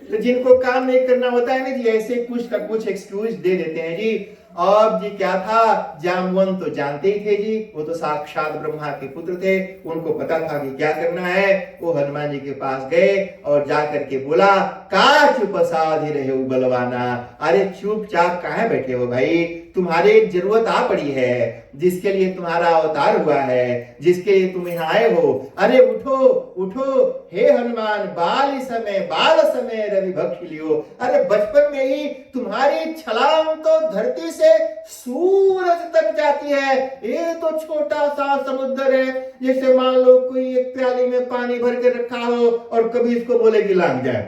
तो जिनको काम नहीं करना होता है ना जी, ऐसे कुछ का कुछ एक्सक्यूज दे देते हैं जी। अब जी क्या था, जामवंत तो जानते ही थे जी, वो तो साक्षात ब्रह्मा के पुत्र थे, उनको पता था कि क्या करना है। वो हनुमान जी के पास गए और जाकर के बोला का चुप साधे रहे हो बलवाना, अरे चुपचाप कहाँ बैठे हो भाई, तुम्हारी जरूरत आ पड़ी है, जिसके लिए तुम्हारा अवतार हुआ है, जिसके लिए तुम यहाँ आए हो। अरे उठो उठो हे हनुमान, बाल समय रवि भक्ष लियो। अरे बचपन में ही तुम्हारी छलांग तो धरती से सूरज तक जाती है, ये तो छोटा सा समुद्र है, जैसे मान लो कोई एक प्याली में पानी भर के रखा हो और कभी इसको बोले कि लांग जाए।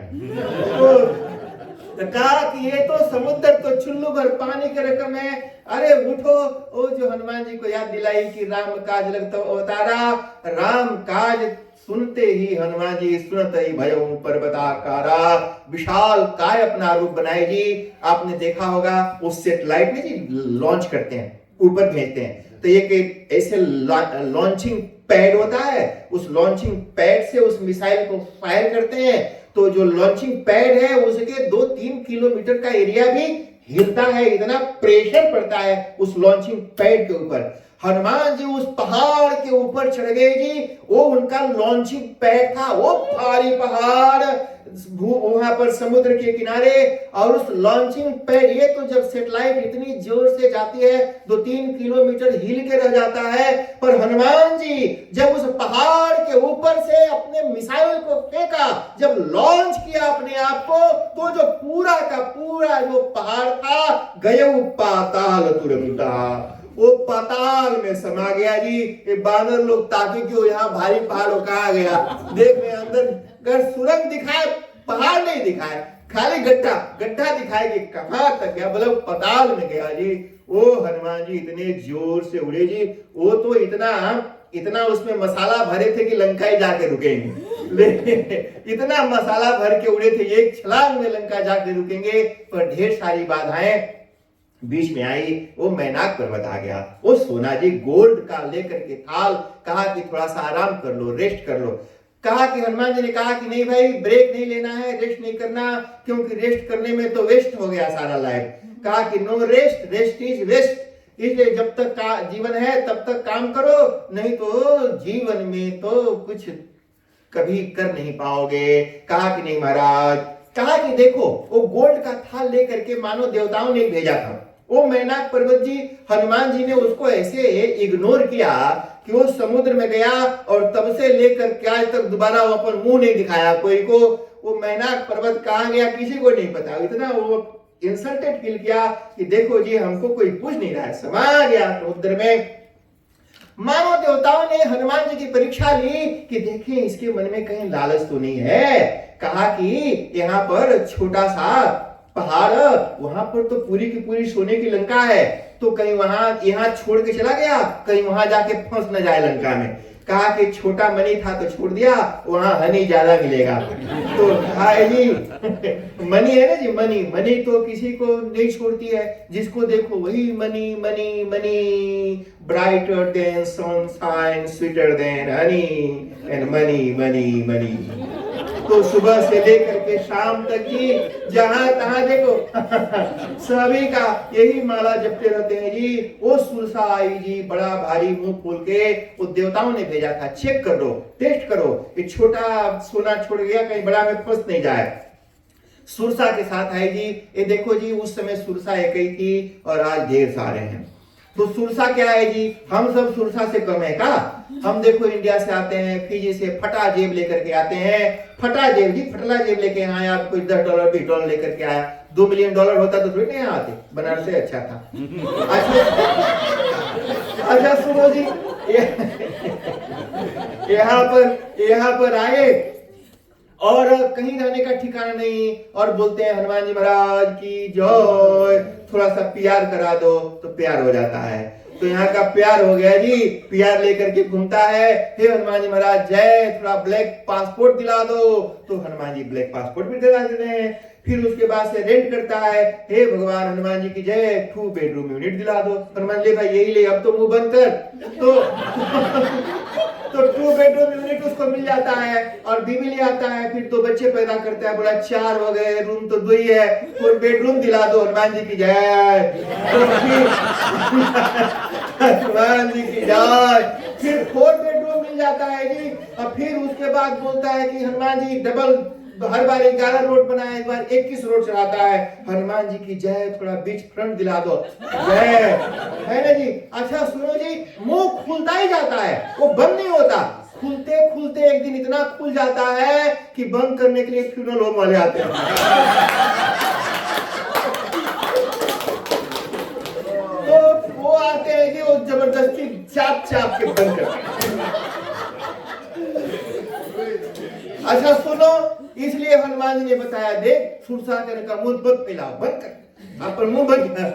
तो कहा कि ये तो समुद्र तो चुल्लू भर पानी के रकम है। अरे उठो। वो जो हनुमान जी को याद दिलाई कि राम काज लगता अवतारा, राम काज सुनते ही हनुमान जी सुनत ही भयउ पर्वताकारा, विशाल काय अपना रूप बनाए जी। आपने देखा होगा उस सेटेलाइट में जी लॉन्च करते हैं, ऊपर भेजते हैं, तो एक ऐसे लॉन्चिंग पैड होता है, उस लॉन्चिंग पैड से उस मिसाइल को फायर करते हैं। तो जो लॉन्चिंग पैड है उसके 2-3 किलोमीटर का एरिया भी हिलता है, इतना प्रेशर पड़ता है उस लॉन्चिंग पैड के ऊपर। हनुमान जी उस पहाड़ के ऊपर चढ़ गए जी, वो उनका लॉन्चिंग पैड था, वो भारी पहाड़ वहां पर समुद्र के किनारे, और उस लॉन्चिंग पैड, ये तो जब सैटेलाइट इतनी जोर से जाती है 2-3 किलोमीटर हिल के रह जाता है, पर हनुमान जी जब उस पहाड़ के ऊपर से अपने मिसाइल को फेंका, जब लॉन्च किया अपने आप को, तो जो पूरा का पूरा जो पहाड़ था गयउ पाताल तुरंता, वो पाताल में समा गया जी। ये बानर लोग ताकि क्यों यहाँ भारी पहाड़ कहा गया, देख में अंदर अगर सुरंग दिखाए, पहाड़ नहीं दिखाए, खाली गड्ढा गड्ढा दिखाए कि कहां तक गया, मतलब पाताल में गया जी। वो हनुमान जी इतने जोर से उड़े जी, वो तो इतना उसमें मसाला भरे थे कि लंका ही जाके रुकेंगे। इतना मसाला भर के उड़े थे, एक छलांग में लंका जाके रुकेंगे, पर ढेर सारी बाधाएं बीच में आई। वो मैनाक पर्वत आ गया, वो सोना जी गोल्ड का लेकर के थाल, कहा कि थोड़ा सा आराम कर लो, रेस्ट कर लो। कहा कि हनुमान जी ने कहा कि नहीं भाई, ब्रेक नहीं लेना है, रेस्ट नहीं करना, क्योंकि रेस्ट करने में तो वेस्ट हो गया सारा लाइफ। कहा कि no rest, rest is waste, इसलिए जब तक का जीवन है तब तक काम करो, नहीं तो जीवन में तो कुछ कभी कर नहीं पाओगे। कहा कि नहीं महाराज, कहा कि देखो वो गोल्ड का थाल लेकर के मानव देवताओं ने भेजा था, वो मैनाक पर्वत जी, हनुमान जी ने उसको ऐसे इग्नोर किया कि वो समुद्र में गया, और तब से लेकर के आज तक दोबारा वो अपन मुंह नहीं दिखाया कोई को। वो मैनाक पर्वत कहाँ गया किसी को नहीं पता, इतना वो इंसल्टेड फील किया कि देखो जी हमको कोई पूछ नहीं रहा है, समा गया समुद्र में। मानव देवताओं ने हनुमान जी की परीक्षा ली कि देखें इसके मन में कहीं लालच तो नहीं है। कहा कि यहाँ पर छोटा सा पहाड़, वहां पर तो पूरी की पूरी सोने की लंका है, तो कहीं वहां यहाँ छोड़ के चला गया, कहीं वहां जाके फंस न जाए लंका में। कहा कि छोटा मनी था तो छोड़ दिया, वहां हनी ज्यादा मिलेगा। तो हाय जी मनी है ना जी, मनी मनी तो किसी को नहीं छोड़ती है, जिसको देखो वही money money money, brighter then sunshine, sweeter than Honey, and money money money. तो सुबह से लेकर के शाम तक जी जहां तहां देखो सभी का यही माला जपते रहते हैं जी। वो सुरसा आई जी बड़ा भारी मुंह खोल के, वो देवताओं ने भेजा था, चेक कर लो, टेस्ट करो, ये छोटा सोना छोड़ गया कहीं बड़ा में फंस नहीं जाए। सुरसा के साथ आई जी। ये देखो जी उस समय सुरसा एक ही थी और आज ढेर सारे हैं। तो सुरसा क्या है जी, हम सब सुरसा से कम है का? हम देखो इंडिया से आते हैं, फिजी से फटा जेब लेकर के आते हैं, फटा जेब जी, फटला जेब लेके आए, आप कोई $10 $20 लेकर के आया। $2 मिलियन होता तो थोड़ी नहीं आते, बनारस से अच्छा था। अच्छा सुनो जी, यहाँ पर आए और कहीं रहने का ठिकाना नहीं, और बोलते हैं हनुमान जी महाराज की जय, थोड़ा सा प्यार करा दो, तो प्यार हो जाता है। तो यहाँ का प्यार हो गया जी, प्यार लेकर के घूमता है, हे हनुमान जी महाराज जय, थोड़ा ब्लैक पासपोर्ट दिला दो, तो हनुमान जी ब्लैक पासपोर्ट भी दिला देते हैं। फिर उसके बाद से रेंट करता है, हे भगवान हनुमान जी की जय, 2 बेडरूम यूनिट दिला दो। हनुमान जी भाई यही ले, अब तो मुंह बंद कर। तो 2 बेडरूम यूनिट उसको मिल जाता है, और बीवी ले आता है, फिर 2 बच्चे पैदा करता है, बोला 4 हो गए, रूम तो 2 ही है, 4 बेडरूम दिला दो, हनुमान जी की जय। तो हनुमान जी की जय, फिर 4 बेडरूम मिल जाता है जी। और फिर उसके बाद बोलता है कि हनुमान जी डबल, हर बार 11 रोड बनाया, एक बार 21 रोड चलाता है, हनुमान जी की जय, थोड़ा बीच फ्रंट दिला दो, जय, है ना जी। अच्छा सुनो जी, मुंह खुलता ही जाता है, वो बंद नहीं होता, खुलते खुलते एक दिन इतना खुल जाता है कि बंद करने के लिए फ्यूनरल होम वाले आते हैं। तो वो आते हैं कि वो जबरदस्ती चाप चाप के बंद करते हैं। अच्छा सुनो, इसलिए हनुमान जी ने बताया, देख सुरसा तेरे का मुंह मत फैलाओ, बंद कर, आप मुंह बंद कर।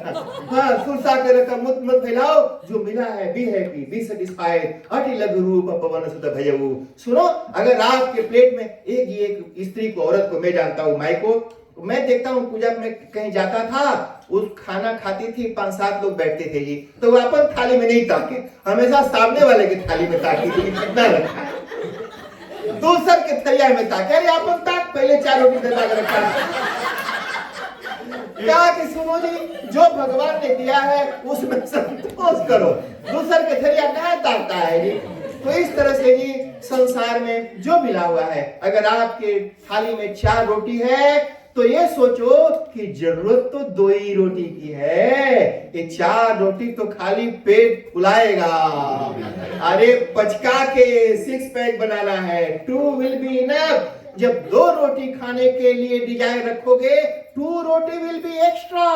हाँ, सुरसा तेरे का मुंह मत फैलाओ, जो मिला है बी हैप्पी, बी सेटिस्फाइड, अति लघु रूप पवन सुत भयऊ। सुनो, अगर आपके प्लेट में एक स्त्री को, औरत को, मैं जानता हूँ, माई को मैं देखता हूँ, पूजा में कहीं जाता था, उस खाना खाती थी, 5-7 लोग बैठते थे जी, तो वो अपन थाली में नहीं ताके, हमेशा सामने वाले की थाली में ताकी थी, कितना रखा है, दूसर के थरिया में ताके, अरे अपन ताक, पहले 4 रोटी देता कर रखा। क्या कि सुनो जी, जो भगवान ने दिया है उसमें संतोष करो, दूसर के थरिया नहीं ताकता है जी। तो इस तरह से जी संसार में जो मिला हुआ है, अगर आपके थाली में 4 रोटी है, तो ये सोचो कि जरूरत तो 2 ही रोटी की है, ये 4 रोटी तो खाली पेट फुलाएगा। अरे पचका के 6 पैक बनाना है, 2 विल बी इनफ। जब 2 रोटी खाने के लिए डिजायर रखोगे, 2 roti will be extra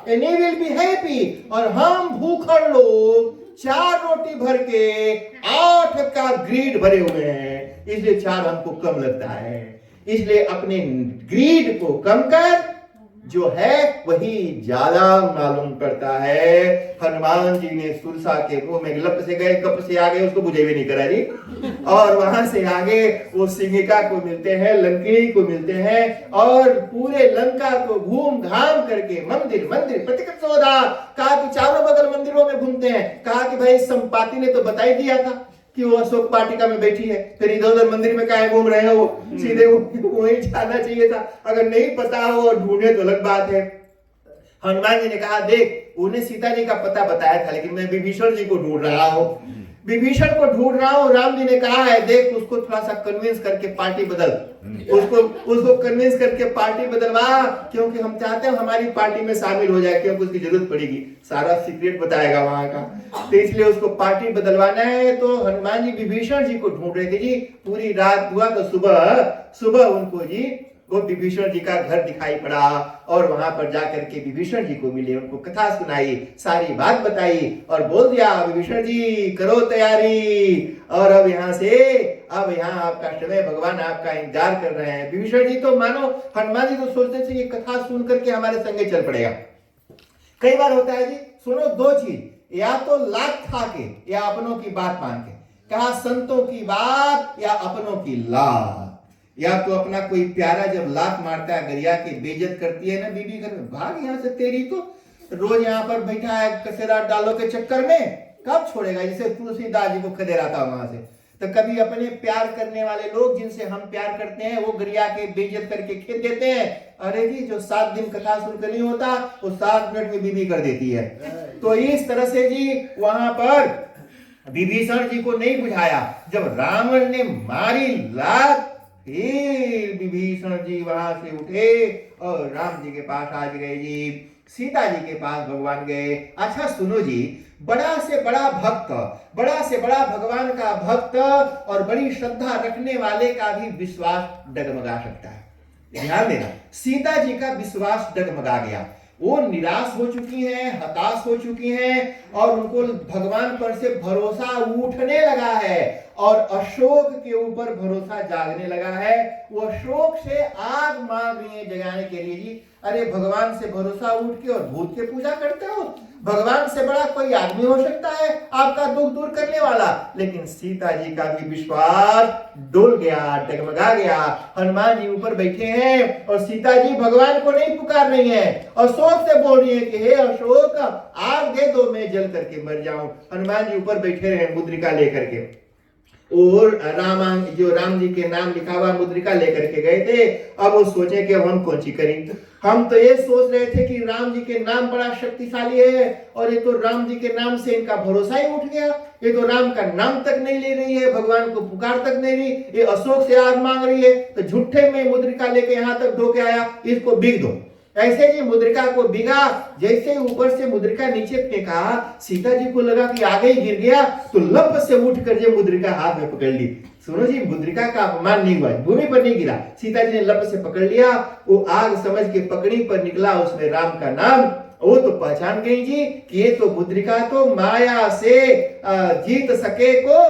and you will be happy. और हम भूखड़ लोग 4 रोटी भर के 8 का ग्रीड भरे हुए हैं, इसलिए 4 हमको कम लगता है। इसलिए अपने ग्रीड को कम कर, जो है वही ज्यादा मालूम पड़ता है। हनुमान जी ने सुरसा के मुंह में लप से गए, कप से आगे, उसको बुझे भी नहीं करा जी, और वहां से आगे वो सिंहिका को मिलते हैं, लंकिनी को मिलते हैं, और पूरे लंका को घूम घाम करके मंदिर मंदिर प्रतिकृत सौदा, कहा कि चारों बगल मंदिरों में घूमते हैं। कहा कि भाई संपाति ने तो बता ही दिया था कि वो अशोक वाटिका में बैठी है, फिर इधर उधर मंदिर में काहे घूम रहे हो, वो सीधे वहीं जाना चाहिए था। अगर नहीं पता हो और ढूंढे तो अलग बात है। हनुमान जी ने कहा, देख उन्हें सीता जी का पता बताया था, लेकिन मैं विभीषण जी को ढूंढ रहा हूँ, विभीषण को ढूंढ रहा हूँ। राम जी ने कहा है, देख उसको थोड़ा सा कन्विंस करके पार्टी बदल, उसको कन्विंस करके पार्टी बदलवा, क्योंकि हम चाहते हैं हमारी पार्टी में शामिल हो जाए, क्योंकि उसकी जरूरत पड़ेगी, सारा सीक्रेट बताएगा वहां का, तो इसलिए उसको पार्टी बदलवाना है। तो हनुमान जी विभीषण जी को ढूंढ रहे थे जी, पूरी रात हुआ, तो सुबह उनको जी वो विभीषण जी का घर दिखाई पड़ा, और वहां पर जाकर के विभीषण जी को मिले, उनको कथा सुनाई, सारी बात बताई, और बोल दिया, विभीषण जी करो तैयारी, और अब यहाँ आपका समय, भगवान आपका इंतजार कर रहे हैं। विभीषण जी तो मानो, हनुमान जी तो सोचते थे ये कथा सुन करके हमारे संगे चल पड़ेगा। कई बार होता है जी, सुनो 2 चीज, या तो लात खा के या अपनों की बात मान के, कहा संतों की बात या अपनों की लात। या तो अपना कोई प्यारा जब लात मारता है, गरिया की बेइज्जत करती है ना बीबी, घर में भाग यहाँ से, तेरी तो रोज यहाँ पर बैठा है कचरा डालो के चक्कर में, कब छोड़ेगा, जैसे तुलसीदास जी को खदेड़ा था वहां से, तो कभी अपने प्यार करने वाले लोग जिनसे हम प्यार करते हैं वो गरिया के बेइज्जत करके खेत देते हैं। अरे जी जो 7 दिन कथा सुनकर नहीं होता वो 7 मिनट में बीबी कर देती है। तो इस तरह से जी वहां पर विभीषण जी को नहीं बुझाया। जब रावण ने मारी लात फिर विभीषण जी वहां से उठे और राम जी के पास आज गए जी, सीता जी के पास भगवान गए। अच्छा सुनो जी, बड़ा से बड़ा भक्त, बड़ा से बड़ा भगवान का भक्त और बड़ी श्रद्धा रखने वाले का भी विश्वास डगमगा सकता है। ध्यान देना, सीता जी का विश्वास डगमगा गया। वो निराश हो चुकी हैं, हताश हो चुकी हैं और उनको भगवान पर से भरोसा उठने लगा है और अशोक के ऊपर भरोसा जागने लगा है। वो अशोक से आग मांग रही है जगाने के लिए जी। अरे भगवान से भरोसा उठ के और भूत के पूजा करते हो? भगवान से बड़ा कोई आदमी हो सकता है आपका दुख दूर करने वाला? लेकिन सीता जी का भी विश्वास डोल गया, डगमगा गया। हनुमान जी ऊपर बैठे हैं और सीता जी भगवान को नहीं पुकार रही हैं, अशोक से बोल रही है कि हे अशोक आग दे दो, मैं जल करके मर जाऊं। हनुमान जी ऊपर बैठे हैं मुद्रिका लेकर के, और राम जी के नाम लिखा हुआ मुद्रिका लेकर के गए थे। अब वो सोचे कि हम कौन सी करें। हम तो ये सोच रहे थे कि राम जी के नाम बड़ा शक्तिशाली है और ये तो राम जी के नाम से इनका भरोसा ही उठ गया। ये तो राम का नाम तक नहीं ले रही है, भगवान को पुकार तक नहीं रही, ये अशोक से आग मांग रही है। तो झूठे में मुद्रिका लेके यहाँ तक ढो के आया, इसको बिग दो। ऐसे ही मुद्रिका को बिगा, जैसे ऊपर से मुद्रिका नीचे फेंका, सीता जी को लगा कि आगे ही गिर गया, तो लप से उठकर जो मुद्रिका हाथ में पकड़ ली। सुनो जी, मुद्रिका का अपमान नहीं हुआ, भूमि पर नहीं गिरा, सीता जी ने लप से पकड़ लिया। वो आग समझ के पकड़ी पर निकला उसमें राम का नाम। वो तो पहचान गई जी कि ये तो मुद्रिका तो माया से जीत सके को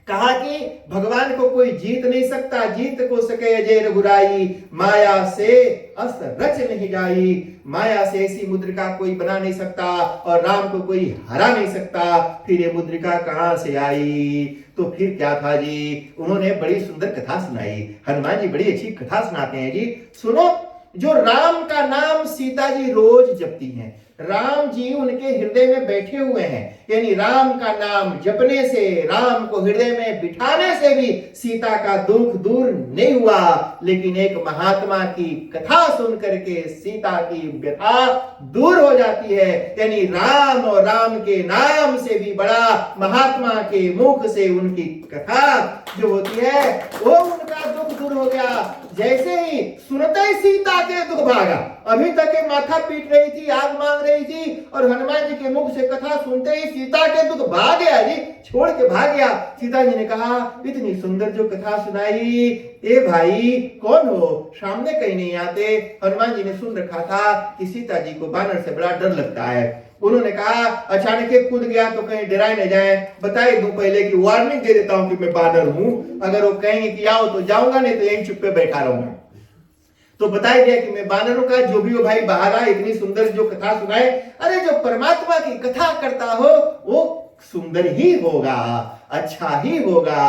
कहा कि भगवान को कोई जीत नहीं सकता, जीत को सके अजय रघुराई, माया से अस रच नहीं जाई। माया से ऐसी मुद्रिका कोई बना नहीं सकता और राम को कोई हरा नहीं सकता। फिर ये मुद्रिका कहां से आई? तो फिर क्या था जी, उन्होंने बड़ी सुंदर कथा सुनाई। हनुमान जी बड़ी अच्छी कथा सुनाते हैं जी। सुनो, जो राम का नाम सीता जी रोज जपती हैं, राम जी उनके हृदय में बैठे हुए हैं, यानी राम का नाम जपने से, राम को हृदय में बिठाने से भी सीता का दुख दूर नहीं हुआ। लेकिन एक महात्मा की कथा सुन करके सीता की व्यथा दूर हो जाती है। यानी राम और राम के नाम से भी बड़ा महात्मा के मुख से उनकी कथा जो होती है वो उनका दुख दूर हो गया। जैसे ही सुनते ही सीता के दुख भागा। अभी तक ये माथा पीट रही थी, आग मांग रही थी, और हनुमान जी के मुख से कथा सुनते ही सीता के दुख भाग गया जी, छोड़ के भाग गया। सीता जी ने कहा, इतनी सुंदर जो कथा सुनाई, ए भाई कौन हो? सामने कहीं नहीं आते। हनुमान जी ने सुन रखा था कि सीता जी को बानर से बड़ा डर लगता है। उन्होंने कहा, अचानक एक कूद गया तो कहीं डराए न जाए, बताए दूं पहले की वार्निंग दे देता हूं कि मैं बानर हूं। अगर वो कहेंगे कि आओ तो जाऊंगा, नहीं तो यहीं चुप पे बैठा रहूंगा। तो बताया गया कि मैं बानरों का जो भी हो भाई बाहर आ, इतनी सुंदर जो कथा सुनाए। अरे जो परमात्मा की कथा करता हो वो सुंदर ही होगा, अच्छा ही होगा।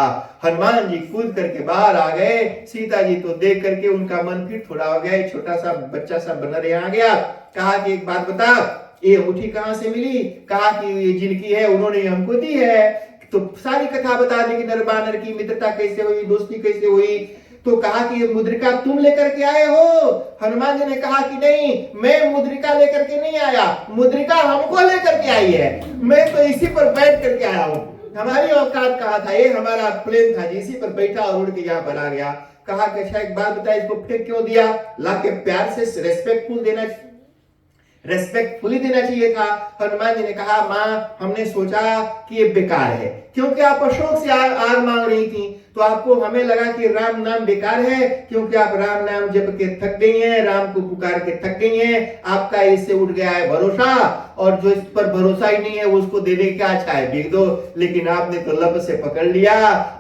हनुमान जी कूद करके बाहर आ गए। सीता जी तो देख करके उनका मन फिर थोड़ा हो गया। एक छोटा सा बच्चा सा बनर यहाँ गया, कहा कि एक बात बता, ये अंगूठी कहां से मिली? कहा कि ये जिनकी है उन्होंने हमको दी है। तो सारी कथा बता दी कि नर बानर की मित्रता कैसे हुई, दोस्ती कैसे हुई। तो कहा कि ये मुद्रिका तुम लेकर के आए हो? हनुमान जी ने कहा कि नहीं, मैं मुद्रिका लेकर के नहीं आया, मुद्रिका हमको लेकर के आई है। मैं तो इसी पर बैठ करके आया हूं। हमारी औकात कहा था, ये हमारा प्लेन था, इसी पर बैठा और उड़ के यहाँ पर आ गया। कहा कि अच्छा एक बात बता, इसको फेंक क्यों दिया? ला के प्यार से रेस्पेक्टफुली देना चाहिए था। हनुमान जी ने कहा, माँ हमने सोचा कि ये बेकार है, क्योंकि आप अशोक से आग मांग रही थी, तो आपको हमें लगा कि राम नाम बेकार है, क्योंकि आप राम नाम जप के थक गई हैं, राम को पुकार के थक गई हैं, आपका इससे उठ गया है भरोसा, और जो इस पर भरोसा ही नहीं है उसको देने क्या अच्छा है, बिक दो। लेकिन आपने तो लब से पकड़ लिया।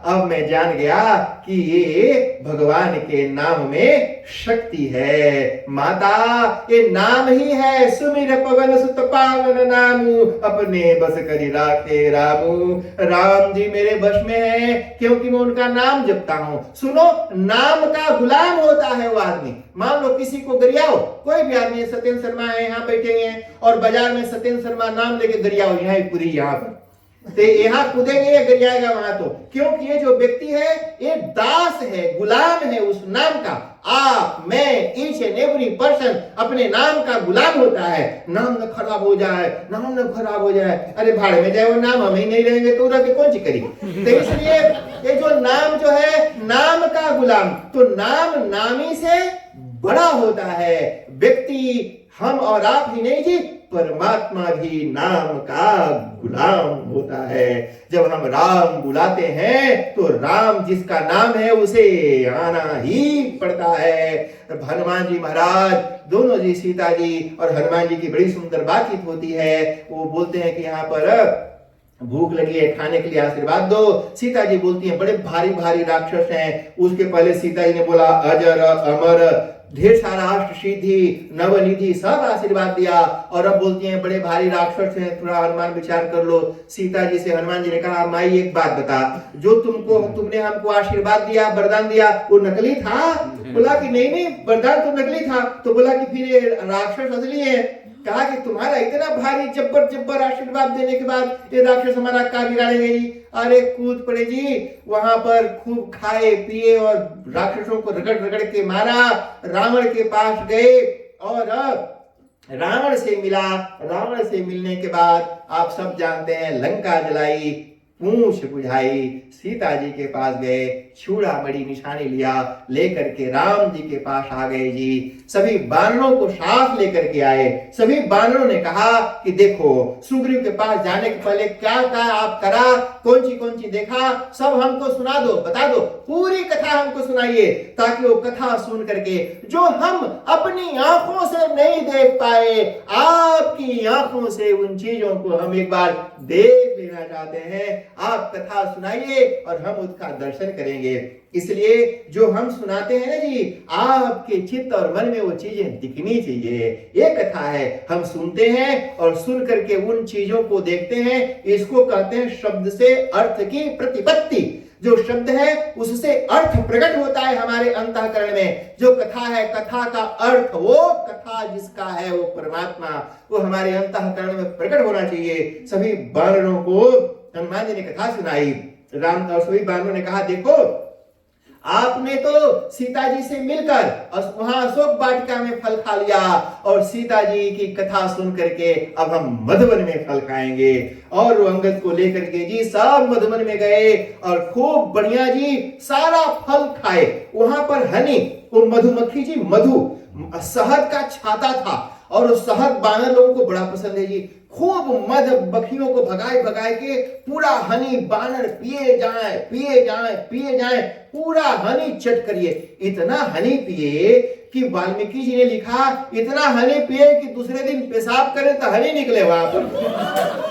अब मैं जान गया कि ये भगवान के नाम में शक्ति है। माता ये नाम ही है, सुमिर पवन सुत पावन नामू, अपने बस करी राखे रामू। राम जी मेरे बस में है क्योंकि मैं उनका नाम जपता हूं। सुनो, नाम का गुलाम होता है वो आदमी। मान लो किसी को गरियाओ, कोई भी आदमी, सत्येंद्र शर्मा है यहाँ बैठे हैं और बाजार में सत्येंद्र शर्मा नाम लेके गरियाओ, यहाँ पूरी यहाँ पर तो यहाँ कूदेंगे या गिर जाएगा वहां तो, क्योंकि ये जो व्यक्ति है ये दास है, गुलाम है उस नाम का। आप, मैं, ईच एंड एवरी पर्सन अपने नाम का गुलाम होता है। नाम न खराब हो जाए, नाम न खराब हो जाए, अरे भाड़ में जाए वो नाम, हम ही नहीं रहेंगे तो रह के कौन सी करी। तो इसलिए ये जो नाम जो है नाम का गुलाम, तो नाम नामी से बड़ा होता है। व्यक्ति हम और आप ही नहीं जी, परमात्मा भी नाम का गुलाम होता है। जब हम राम बुलाते हैं तो राम जिसका नाम है उसे आना ही पड़ता है। हनुमान जी महाराज दोनों जी, सीता जी और हनुमान जी की बड़ी सुंदर बातचीत होती है। वो बोलते हैं कि यहाँ पर भूख लगी है, खाने के लिए आशीर्वाद दो। सीता जी बोलती हैं बड़े भारी भारी राक्षस हैं। उसके पहले सीता जी ने बोला अजर अमर, ढेर सारा अष्ट सिद्धि नवनिधि सब आशीर्वाद दिया, और अब बोलती हैं बड़े भारी राक्षस हैं, थोड़ा हनुमान विचार कर लो। सीता जी से हनुमान जी ने कहा माई एक बात बता, जो तुमने हमको आशीर्वाद दिया, वरदान दिया, वो नकली था? बोला कि नहीं नहीं, वरदान तो नकली था। तो बोला कि फिर ये राक्षस असली है? कहा कि तुम्हारा इतना भारी जब्बर जब्बर आशीर्वाद देने के बाद ये राक्षस हमारा का बिगाड़ेंगे जी? अरे कूद पड़े जी, वहां पर खूब खाए पिए और राक्षसों को रगड़ रगड़ के मारा। रावण के पास गए और रावण से मिला। रावण से मिलने के बाद आप सब जानते हैं लंका जलाई, पूंछ बुझाई। सीता जी के पास गए, छूड़ा बड़ी निशानी लिया, लेकर के राम जी के पास आ गए जी। सभी बानरों को साथ लेकर के आए। सभी बानरों ने कहा कि देखो सुग्रीव के पास जाने के पहले क्या क्या आप करा, कौन सी देखा, सब हमको सुना दो, बता दो, पूरी कथा हमको सुनाइए, ताकि वो कथा सुन करके जो हम अपनी आंखों से नहीं देख पाए, आपकी आंखों से उन चीजों को हम एक बार देख लेना चाहते हैं। आप कथा सुनाइए और हम उसका दर्शन करेंगे। इसलिए जो हम सुनाते हैं ना जी, आपके चित्त और मन में वो चीजें दिखनी चाहिए। ये कथा है, हम सुनते हैं और सुन करके उन चीजों को देखते हैं। इसको कहते हैं शब्द से अर्थ की प्रतिपत्ति। जो शब्द है उससे अर्थ प्रकट होता है हमारे अंतःकरण में। जो कथा है, कथा का अर्थ, वो कथा जिसका है वो परमात्मा, वो हमारे अंतःकरण में प्रकट होना चाहिए। सभी बानरों को हनुमान जी ने कथा सुनाई। राम और सभी बानरों ने कहा देखो आपने तो सीता जी से मिलकर वहां अशोक वाटिका में फल खा लिया, और सीता जी की कथा सुन करके अब हम मधुवन में फल खाएंगे। और वो अंगद को लेकर के जी सब मधुवन में गए और खूब बढ़िया जी सारा फल खाए। वहां पर हनी, वो मधुमक्खी जी, मधु शहद का छाता था, और वो शहद बानर लोगों को बड़ा पसंद है जी। खूब मध बखियों को भगाए भगाए के पूरा हनी बानर पिए जाए, पूरा हनी चट करिए। इतना हनी पिए कि वाल्मीकि जी ने लिखा इतना हनी पिए कि दूसरे दिन पेशाब करे तो हनी निकले वहां पर।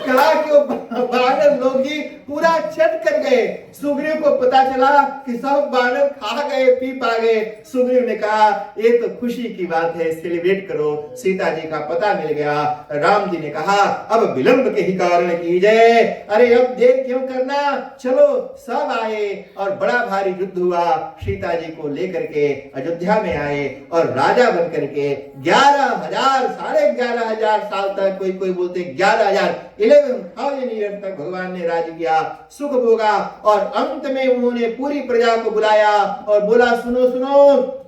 कहा कि वो बानर लोग जी पूरा चट कर गए। सुग्रीव को पता चला कि सब बानर खा गए, पी पा गए। सुग्रीव ने कहा ये तो खुशी की बात है, सेलिब्रेट करो, सीता जी का पता मिल गया। राम जी ने कहा अब विलंब के ही कारण कीजिए, अरे अब देर क्यों करना, चलो। सब आए और बड़ा भारी युद्ध हुआ। सीता जी को लेकर के अयोध्या में आए और राजा बन करके 11,000 साढ़े 11,000 साल तक, कोई बोलते 11,000 11,000 ईयर तक भगवान ने राज किया, सुख भोगा। और अंत में उन्होंने पूरी प्रजा को बुलाया और बोला सुनो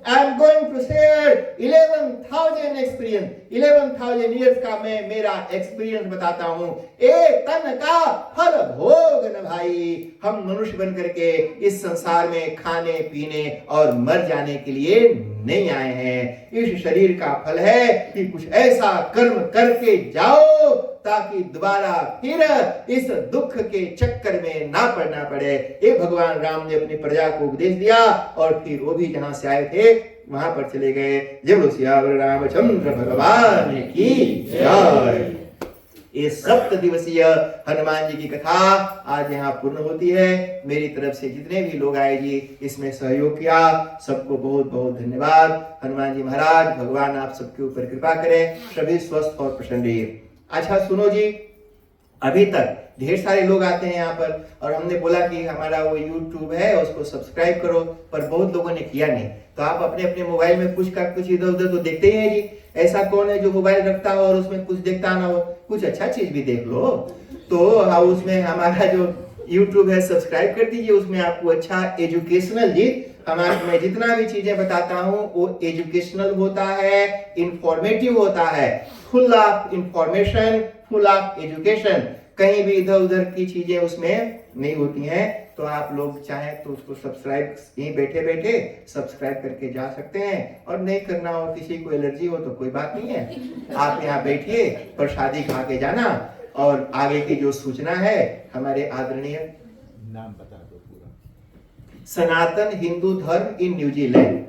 I am going to share 11,000 experience, 11,000 years का मैं मेरा एक्सपीरियंस बताता हूं। एक तन का फल भोग न भाई। हम मनुष्य बन करके इस संसार में खाने पीने और मर जाने के लिए नहीं आए हैं। इस शरीर का फल है कि कुछ ऐसा कर्म करके जाओ ताकि दोबारा फिर इस दुख के चक्कर में ना पड़ना पड़े। ये भगवान राम ने अपनी प्रजा को उपदेश दिया और फिर वो भी जहां से आए थे वहां पर चले गए। जय बोलो सियावर रामचंद्र भगवान की जय। ये 7 दिवसीय हनुमान जी की कथा आज यहाँ पूर्ण होती है। मेरी तरफ से जितने भी लोग आए जी इसमें सहयोग किया, सबको बहुत बहुत धन्यवाद। हनुमान जी महाराज भगवान आप सबके ऊपर कृपा करें, सभी स्वस्थ और प्रसन्न रहिए। अच्छा सुनो जी, अभी तक ढेर सारे लोग आते हैं यहाँ पर, और हमने बोला कि हमारा वो YouTube है उसको सब्सक्राइब करो, पर बहुत लोगों ने किया नहीं। तो आप अपने अपने मोबाइल में कुछ का कुछ इधर उधर तो देखते ही हैं जी। ऐसा कौन है जो मोबाइल रखता हो और उसमें कुछ देखता ना हो? कुछ अच्छा चीज भी देख लो। तो हाँ, उसमें हमारा जो YouTube है सब्सक्राइब कर दीजिए, उसमें आपको अच्छा एजुकेशनल जी, मैं जितना भी चीजें बताता हूँ वो एजुकेशनल होता है, इंफॉर्मेटिव होता है, full of information, full of education. कहीं भी इधर उधर की चीजें उसमें नहीं होती हैं। तो आप लोग चाहें तो उसको सब्सक्राइब यहीं बैठे बैठे सब्सक्राइब करके जा सकते हैं, और नहीं करना हो, किसी को एलर्जी हो तो कोई बात नहीं है, आप यहाँ बैठिए, प्रसादी खा के जाना। और आगे की जो सूचना है हमारे आदरणीय, नाम बता दो पूरा। सनातन हिंदू धर्म इन न्यूजीलैंड।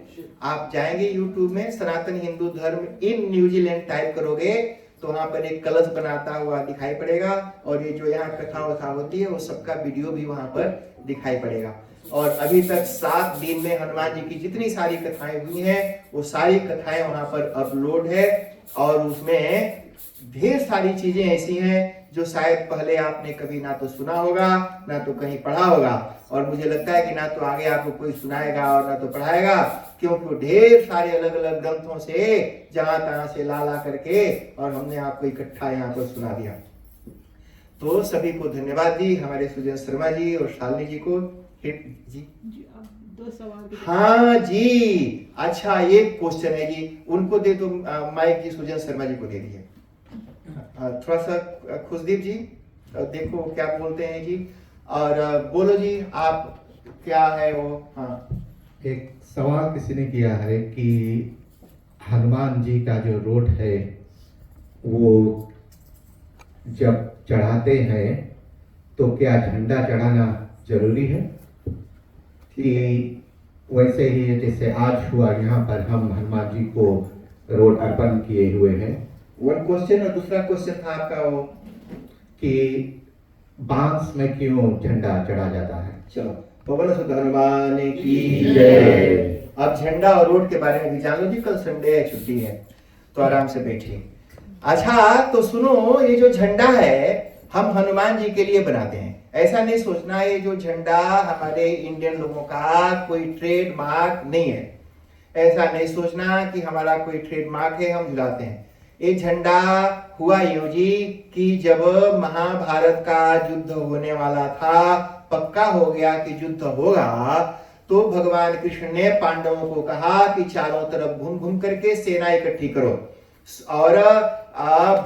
आप जाएंगे यूट्यूब में, सनातन हिंदू धर्म इन न्यूजीलैंड टाइप करोगे तो वहां पर एक कलश बनाता हुआ दिखाई पड़ेगा, और ये जो यहाँ कथा वथा होती है वो सबका वीडियो भी वहां पर दिखाई पड़ेगा। और अभी तक 7 दिन में हनुमान जी की जितनी सारी कथाएं हुई हैं वो सारी कथाएं वहां पर अपलोड है, और उसमें ढेर सारी चीजें ऐसी हैं जो शायद पहले आपने कभी ना तो सुना होगा ना तो कहीं पढ़ा होगा, और मुझे लगता है कि ना तो आगे आपको कोई सुनाएगा और ना तो पढ़ाएगा, क्योंकि ढेर सारे अलग अलग ग्रंथों से जहां तहां से ला ला करके और हमने आपको इकट्ठा यहाँ पर सुना दिया। तो सभी को धन्यवाद जी, हमारे सुजन शर्मा जी और शालिनी जी को। जी दो सवाल। हाँ जी, अच्छा एक क्वेश्चन है जी, उनको दे दो माइक जी, सुजन शर्मा जी को दे दिए। थोड़ा सा खुशदीप जी देखो क्या बोलते हैं जी, और बोलो जी आप क्या है वो। हाँ, एक सवाल किसी ने किया है कि हनुमान जी का जो रोट है वो जब चढ़ाते हैं तो क्या झंडा चढ़ाना जरूरी है? कि वैसे ही जैसे आज हुआ यहाँ पर हम हनुमान जी को रोट अर्पण किए हुए हैं। वन क्वेश्चन, और दूसरा क्वेश्चन था आपका वो कि बांस में क्यों झंडा चढ़ा जाता है? चलो, पवन सुत हनुमान की जय। अब झंडा और रोड के बारे में भी जान लो जी, कल संडे है, छुट्टी है, तो आराम से बैठिए। अच्छा तो सुनो, ये जो झंडा है हम हनुमान जी के लिए बनाते हैं, ऐसा नहीं सोचना ये जो झंडा हमारे इंडियन लोगों का कोई ट्रेडमार्क नहीं है, ऐसा नहीं सोचना कि हमारा कोई ट्रेडमार्क है हम झुलाते हैं। ये झंडा हुआ यूं जी कि जब महाभारत का युद्ध होने वाला था, पक्का हो गया कि युद्ध होगा, तो भगवान कृष्ण ने पांडवों को कहा कि चारों तरफ घूम घूम करके सेना इकट्ठी करो, और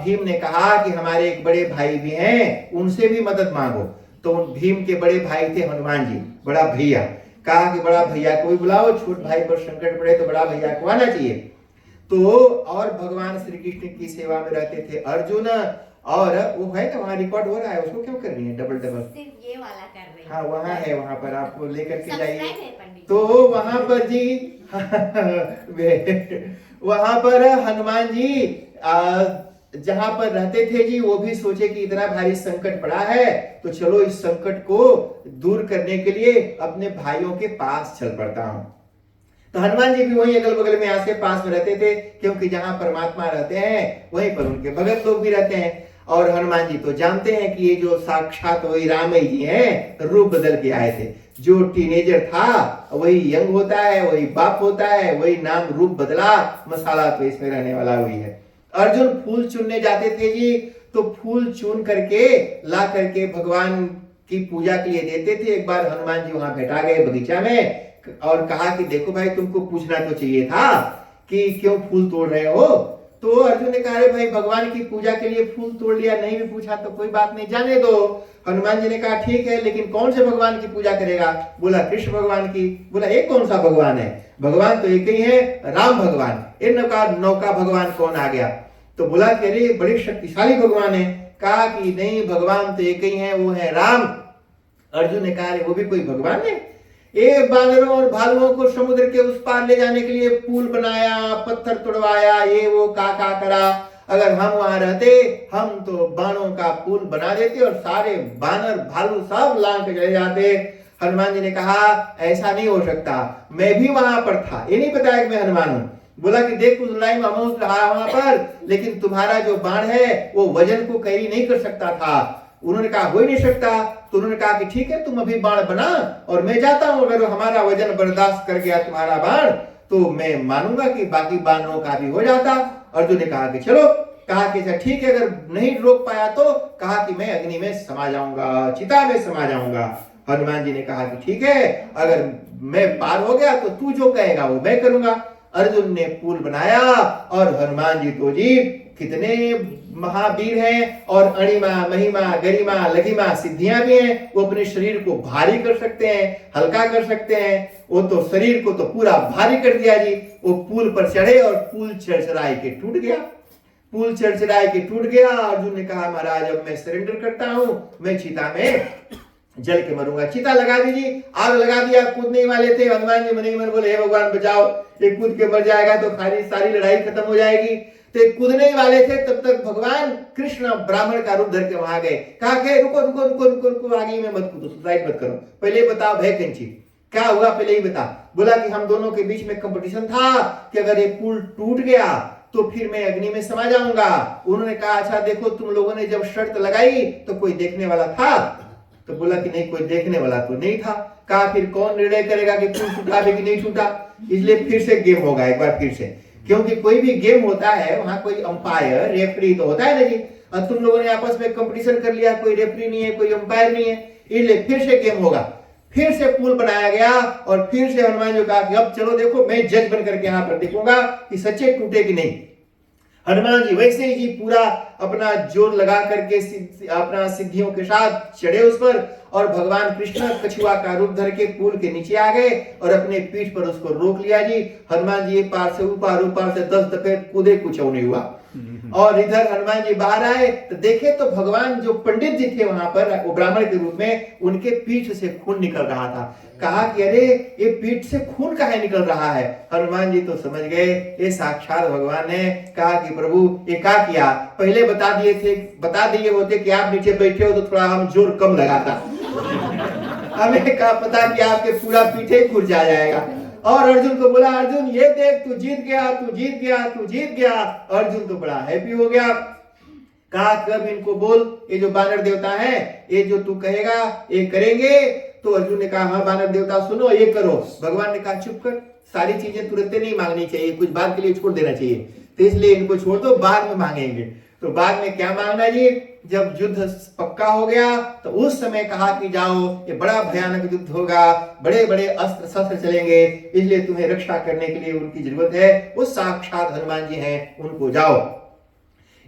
भीम ने कहा कि हमारे एक बड़े भाई भी हैं, उनसे भी मदद मांगो। तो भीम के बड़े भाई थे हनुमान जी, बड़ा भैया, कहा कि बड़ा भैया को भी बुलाओ, छोट भाई पर संकट पड़े तो बड़ा भैया को आना चाहिए। तो और भगवान श्री कृष्ण की सेवा में रहते थे अर्जुन, और वो है ना वहाँ रिकॉर्ड हो रहा है, उसको क्यों कर रही है डबल डबल? सिर्फ ये वाला कर रहे हैं। हाँ वहाँ है, वहाँ पर आपको लेकर के जाइए। सब्सक्राइब है पंडित जी। तो वहां पर जी वहां पर हनुमान जी जहां पर रहते थे जी, वो भी सोचे कि इतना भारी संकट पड़ा है तो चलो इस संकट को दूर करने के लिए अपने भाइयों के पास चल पड़ता हूं। तो हनुमान जी भी वहीं अगल बगल में आस पास में रहते थे, क्योंकि जहां परमात्मा रहते हैं वहीं पर उनके भगत लोग भी रहते हैं। और हनुमान जी तो जानते हैं कि ये जो साक्षात वही राम जी हैं, रूप बदल के आए थे। जो टीनेजर था वही यंग होता है, वही बाप होता है, वही नाम रूप बदला, मसाला तो इसमें रहने वाला वही है। अर्जुन फूल चुनने जाते थे जी, तो फूल चुन करके ला करके भगवान की पूजा के लिए देते थे। एक बार हनुमान जी वहां बैठा गए बगीचा में और कहा कि देखो भाई, तुमको पूछना तो चाहिए था कि क्यों फूल तोड़ रहे हो। तो अर्जुन ने कहा, भाई भगवान की पूजा के लिए फूल तोड़ लिया, नहीं भी पूछा तो कोई बात नहीं, जाने दो। हनुमान जी ने कहा ठीक है, लेकिन कौन से भगवान की पूजा करेगा? बोला कृष्ण भगवान की। बोला एक कौन सा भगवान है? भगवान तो एक ही है, राम भगवान। इन नौका भगवान कौन आ गया? तो बोला कि अरे बड़ी शक्तिशाली भगवान है। कहा कि नहीं, भगवान तो एक ही है, वो है राम। अर्जुन ने कहा वो भी कोई भगवान है? एक बानरों और भालुओं को समुद्र के उस पार ले जाने के लिए पुल बनाया, पत्थर तोड़वाया, ये वो का करा। अगर हम वहां रहते, हम तो बाणों का पुल बना देते और सारे बानर भालू सब लांग के चले जाते। हनुमान जी ने कहा ऐसा नहीं हो सकता, मैं भी वहां पर था, ये नहीं बताया कि मैं हनुमान हूं। बोला कि देख उस लड़ाई में अमोस रहा वहां पर, लेकिन तुम्हारा जो बाण है वो वजन को कैरी नहीं कर सकता था। उन्होंने कहा हो ही नहीं सकता। तो उन्होंने कहा कि ठीक है, तुम अभी बाण बना और मैं जाता हूं, अगर हमारा वजन बर्दाश्त कर गया तुम्हारा बाण तो मैं मानूंगा कि बाकी बाणों का भी हो जाता। अर्जुन ने कहा कि चलो। कहा कि अच्छा ठीक है, अगर नहीं रोक पाया तो कहा कि मैं अग्नि में समा जाऊंगा, चिता में समा जाऊंगा। हनुमान जी ने कहा कि ठीक है, अगर मैं पार हो गया तो तू जो कहेगा वो मैं करूंगा। अर्जुन ने पुल बनाया और हनुमान जी तो जी कितने महावीर हैं और अणिमा महिमा गरिमा लघिमा सिद्धियां भी हैं। वो अपने शरीर को भारी कर सकते हैं, हल्का कर सकते हैं। वो तो शरीर को तो पूरा भारी कर दिया जी। वो पुल पर चढ़े और पुल चरचराए के टूट गया। पुल चरचराए के टूट गया। अर्जुन ने कहा महाराज अब मैं सरेंडर करता हूं, मैं चिता में जल के मरूंगा। चिता लगा दीजिए। आग लगा दिया। कूदने वाले थे, हनुमान जी मन ही मन बोले हे भगवान बचाओ, ये कूद के मर जाएगा तो सारी लड़ाई खत्म हो जाएगी। तो कूदने वाले थे, तब तक भगवान कृष्ण ब्राह्मण का रूप धर के वहां गए। कहा कि रुको रुको रुको रुको रुको, आगे में मत कूदो, सुसाइड मत करो, पहले बताओ भय कंची क्या हुआ, पहले ही बता। बोला कि हम दोनों के बीच में कंपटीशन था कि अगर ये पुल टूट गया तो फिर मैं अग्नि में समा जाऊंगा। उन्होंने कहा अच्छा देखो, तुम लोगों ने जब शर्त लगाई तो कोई देखने वाला था? तो बोला कि नहीं, कोई देखने वाला तो नहीं था। कहा फिर कौन निर्णय करेगा कि पुल टूटा है कि नहीं टूटा? इसलिए फिर से गेम होगा एक बार फिर से, क्योंकि कोई भी गेम होता है वहां कोई अंपायर रेफरी तो होता है ना जी। और तुम लोगों ने आपस में कंपटीशन कर लिया, कोई रेफरी नहीं है, कोई अंपायर नहीं है, इसलिए फिर से गेम होगा। फिर से पुल बनाया गया और फिर से हनुमान जी कहा कि अब चलो देखो, मैं जज बन करके यहाँ पर देखूंगा कि सच्चे टूटे कि नहीं। हनुमान जी वैसे ही जी पूरा अपना जोर लगा करके अपना सिद्धियों के साथ चढ़े उस पर और भगवान कृष्ण कछुआ का रूप धर के पुल के नीचे आ गए और अपने पीठ पर उसको रोक लिया जी। हनुमान जी एक पार से ऊपर से 10 दफे कूदे, कुछ नहीं हुआ। और इधर हनुमान जी बाहर आए तो देखे तो भगवान जो पंडित जी थे वहां पर, वो ब्राह्मण के रूप में, उनके पीठ से खून निकल रहा था। कहा कि अरे ये पीठ से खून काहे निकल रहा है? हनुमान जी तो समझ गए ये साक्षात भगवान ने। कहा कि प्रभु ये क्या किया, पहले बता दिए होते कि आप नीचे बैठे हो तो थोड़ा हम जोर कम लगाता। हमें क्या पता कि आपके पूरा पीठे खुर जा जाएगा। और अर्जुन को बोला अर्जुन ये देख, तू जीत गया, तू जीत गया, तू जीत गया। अर्जुन तो बड़ा हैप्पी हो गया। कहा कब इनको बोल, ये जो बानर देवता है ये जो तू कहेगा ये करेंगे। तो अर्जुन ने कहा हाँ बानर देवता सुनो ये करो। भगवान ने कहा चुप कर, सारी चीजें तुरंत नहीं मांगनी चाहिए, कुछ बात के लिए छोड़ देना चाहिए। तो इसलिए इनको छोड़ दो, बाद में मांगेंगे। तो बाद में क्या मांगना जी? जब युद्ध पक्का हो गया तो उस समय कहा कि जाओ, ये बड़ा भयानक युद्ध होगा, बड़े बड़े अस्त्र शस्त्र चलेंगे, इसलिए तुम्हें रक्षा करने के लिए उनकी जरूरत है। वो साक्षात हनुमान जी हैं, उनको जाओ।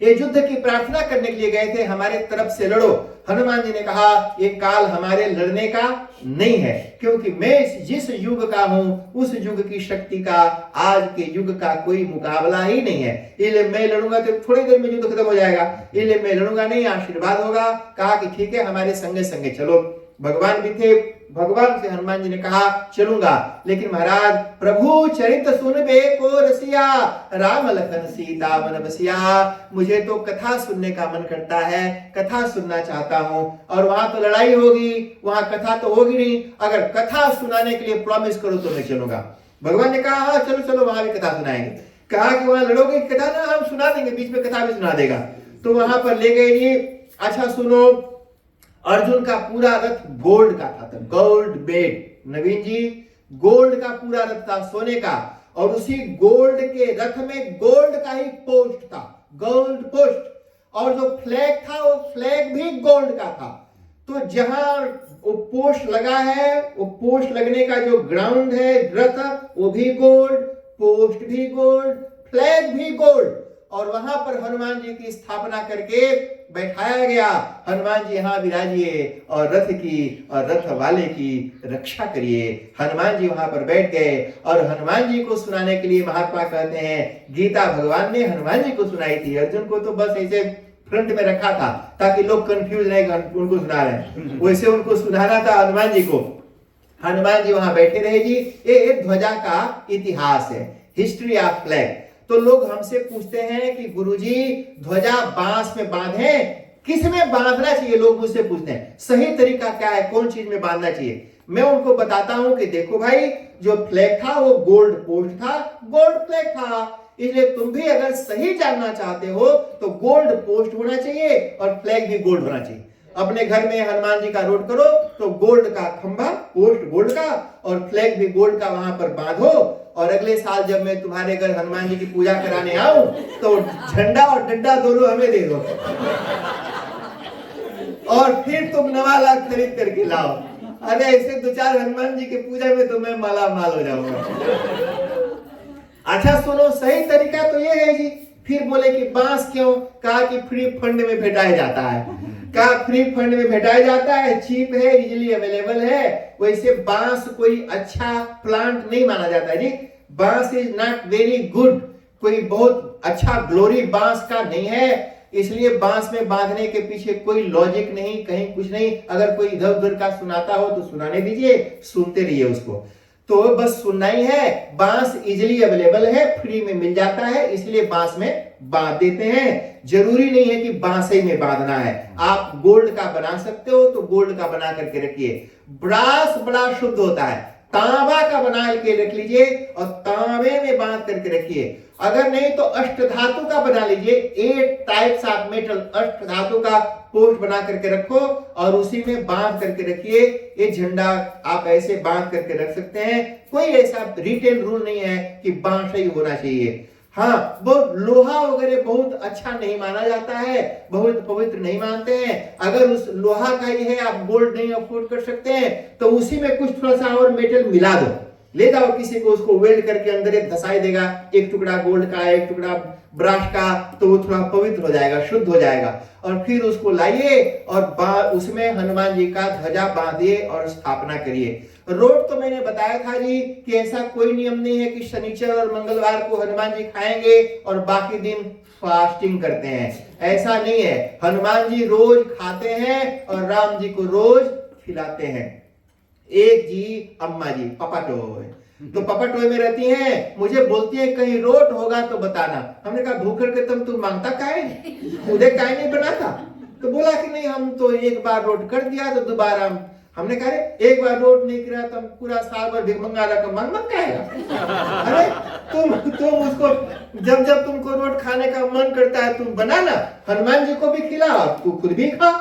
ये युद्ध की प्रार्थना करने के लिए गए थे, हमारे तरफ से लड़ो। हनुमान जी ने कहा ये काल हमारे लड़ने का नहीं है, क्योंकि मैं जिस युग का हूं उस युग की शक्ति का आज के युग का कोई मुकाबला ही नहीं है। इसलिए मैं लड़ूंगा तो थोड़ी देर में युद्ध खत्म हो जाएगा, इसलिए मैं लड़ूंगा नहीं, आशीर्वाद होगा। कहा कि ठीक है हमारे संगे संगे चलो। भगवान भी थे, भगवान से हनुमान जी ने कहा चलूंगा, लेकिन महाराज प्रभु चरित सुनबे को रसिया, राम लखन सीता मन बसिया। मुझे तो कथा सुनने का मन करता है, कथा सुनना चाहता हूं। और वहां तो लड़ाई होगी, वहां कथा तो होगी नहीं। अगर कथा सुनाने के लिए प्रॉमिस करो तो मैं चलूंगा। भगवान ने कहा हाँ चलो चलो, वहां भी कथा सुनाएंगे। कहा कि वहां लड़ोगे कथा ना, हम सुना देंगे, बीच में कथा भी सुना देगा। तो वहां पर ले गए जी। अच्छा सुनो, अर्जुन का पूरा रथ गोल्ड का था, गोल्ड बेड। नवीन जी गोल्ड का पूरा रथ था, सोने का, और उसी गोल्ड के रथ में गोल्ड का ही पोस्ट था, गोल्ड पोस्ट। और जो फ्लैग था वो फ्लैग भी गोल्ड का था। तो जहां वो पोस्ट लगा है, वो पोस्ट लगने का जो ग्राउंड है रथ, वो भी गोल्ड, पोस्ट भी गोल्ड, फ्लैग भी गोल्ड। और वहां पर हनुमान जी की स्थापना करके बैठाया गया। हनुमान जी यहाँ विराजिए और रथ की और रथ वाले की रक्षा करिए। हनुमान जी वहां पर बैठ गए और हनुमान जी को सुनाने के लिए महात्मा कहते हैं गीता भगवान ने हनुमान जी को सुनाई थी। अर्जुन को तो बस ऐसे फ्रंट में रखा था ताकि लोग कंफ्यूज नहीं, उनको सुना रहे, वैसे उनको सुनाना था हनुमान जी को। हनुमान जी वहां बैठे रहे जी। ये ध्वजा का इतिहास है, हिस्ट्री ऑफ फ्लैग। तो लोग हमसे पूछते हैं कि गुरुजी ध्वजा बांस में बांधे, किस में बांधना चाहिए? लोग मुझसे पूछते हैं सही तरीका क्या है, कौन चीज में बांधना चाहिए? मैं उनको बताता हूं कि देखो भाई, जो फ्लैग था वो गोल्ड पोस्ट था, गोल्ड फ्लैग था। इसलिए तुम भी अगर सही जानना चाहते हो तो गोल्ड पोस्ट होना चाहिए और फ्लैग भी गोल्ड होना चाहिए। अपने घर में हनुमान जी का रोड करो तो गोल्ड का खंभा, पोस्ट गोल्ड का और फ्लैग भी गोल्ड का वहां पर बांधो, और अगले साल जब मैं तुम्हारे घर हनुमान जी की पूजा कराने आऊं तो झंडा और डंडा दोनों हमें दे दो और फिर तुम 9 लाख खरीद करके लाओ। अरे ऐसे 2-4 हनुमान जी की पूजा में तो मैं माला माल हो जाऊंगा। अच्छा सुनो, सही तरीका तो ये है जी। फिर बोले कि बांस क्यों? कहा कि फ्री फंड में भेटाया जाता है। कहा फ्री फंड में भेटाया जाता है, चीप है, इजीली अवेलेबल है। वैसे बांस कोई अच्छा प्लांट नहीं माना जाता है जी। बांस इज नॉट वेरी गुड, कोई बहुत अच्छा ग्लोरी बांस का नहीं है। इसलिए बांस में बांधने के पीछे कोई लॉजिक नहीं, कहीं कुछ नहीं। अगर कोई इधर उधर का सुनाता हो तो सुनाने दीजिए, सुनते रहिए उसको। तो बस सुनना ही है। बांस इजीली अवेलेबल है, फ्री में मिल जाता है, इसलिए बांस में बांध देते हैं। जरूरी नहीं है कि बांस ही में बांधना है। आप गोल्ड का बना सकते हो तो गोल्ड का बना करके रखिए। ब्रास बड़ा शुद्ध होता है, तांबा का बना के रख लीजिए और तांबे में बांध करके रखिए। अगर नहीं तो अष्ट धातु का बना लीजिए, 8 टाइप्स ऑफ मेटल, अष्ट धातु का पोस्ट बना करके रखो और उसी में बांध करके रखिए। ये झंडा आप ऐसे बांध करके रख सकते हैं। कोई ऐसा रिटेल रूल नहीं है कि बांस ही होना चाहिए। हाँ, वो लोहा वगैरह बहुत अच्छा नहीं माना जाता है, बहुत पवित्र नहीं मानते हैं। अगर उस लोहा का ही है, आप गोल्ड नहीं अफोर्ड कर सकते हैं तो उसी में कुछ थोड़ा सा और मेटल मिला दो, ले जाओ किसी को, उसको वेल्ड करके अंदर एक धसाई देगा, एक टुकड़ा गोल्ड का, एक टुकड़ा ब्रास का, तो वो थोड़ा पवित्र हो जाएगा, शुद्ध हो जाएगा। और फिर उसको लाइए और उसमें हनुमान जी का ध्वजा बांधिए और स्थापना करिए। रोट तो मैंने बताया था जी कि ऐसा कोई नियम नहीं है कि शनिचर और मंगलवार को हनुमान जी खाएंगे और बाकी दिन फास्टिंग करते हैं, ऐसा नहीं है। हनुमान जी रोज खाते हैं और राम जी को रोज खिलाते हैं। एक जी अम्मा जी पपाटोय, तो पपाटोय में रहती हैं, मुझे बोलती है कहीं रोट होगा तो बताना। हमने कहा भूखड़ के तुम मांगता काहे, उधर काहे नहीं बनाता? तो बोला कि नहीं, हम तो एक बार रोट कर दिया तो दोबारा। हमने कहा एक बार रोट नहीं किया तो पूरा साल भर भिखमंगा रकम मांग कहेगा। अरे तुम उसको जब जब तुमको रोट खाने का मन करता है तुम बनाना, हनुमान जी को भी खिला और तू खुद भी खा।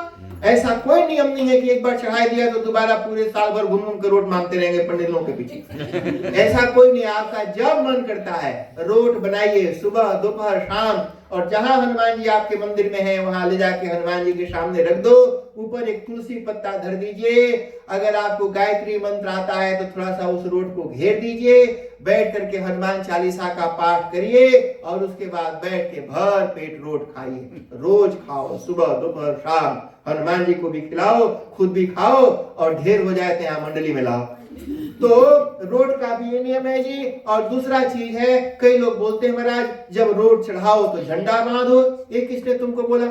ऐसा कोई नियम नहीं है कि एक बार चढ़ा दिया तो दोबारा पूरे साल भर घूम घूम के रोट मांगते रहेंगे पंडित लोगों के पीछे। ऐसा कोई नहीं, आपका जब मन करता है रोट बनाइए, सुबह दोपहर शाम। और जहां हनुमान जी आपके मंदिर में है वहां ले जाके हनुमान जी के सामने रख दो, ऊपर एक तुलसी पत्ता धर दीजिए। अगर आपको गायत्री मंत्र आता है तो थोड़ा सा उस रोट को घेर दीजिए, बैठ करके हनुमान चालीसा का पाठ करिए और उसके बाद बैठ के भर पेट रोट खाइए। रोज खाओ, सुबह दोपहर शाम, हनुमान जी को भी खिलाओ, खुद भी खाओ और ढेर हो जाए तो यहाँ मंडली में लाओ। तो रोड का भी ये नियम है जी। और दूसरा चीज है, कई लोग बोलते हैं महाराज जब रोड चढ़ाओ तो झंडा बांधो। ये किसने तुमको बोला?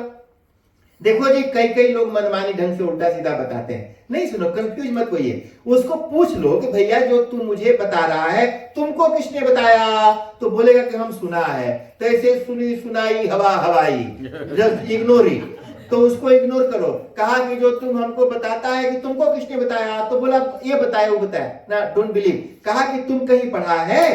देखो जी, कई लोग मनमानी ढंग से उल्टा सीधा बताते हैं। नहीं सुनो, कंफ्यूज मत होइए, उसको पूछ लो कि भैया जो तू मुझे बता रहा है तुमको किसने बताया? तो बोलेगा कि हम सुना है। तो ऐसे सुनी सुनाई हवा हवाई, जस्ट इग्नोर इट। तो उसको इग्नोर करो। कहा कि जो तुम हमको बताता है कि तुमको किसने बताया? तो बोला ये बताया, वो बताया ना, डोंट बिलीव। कहा कि तुम कहीं पढ़ा है?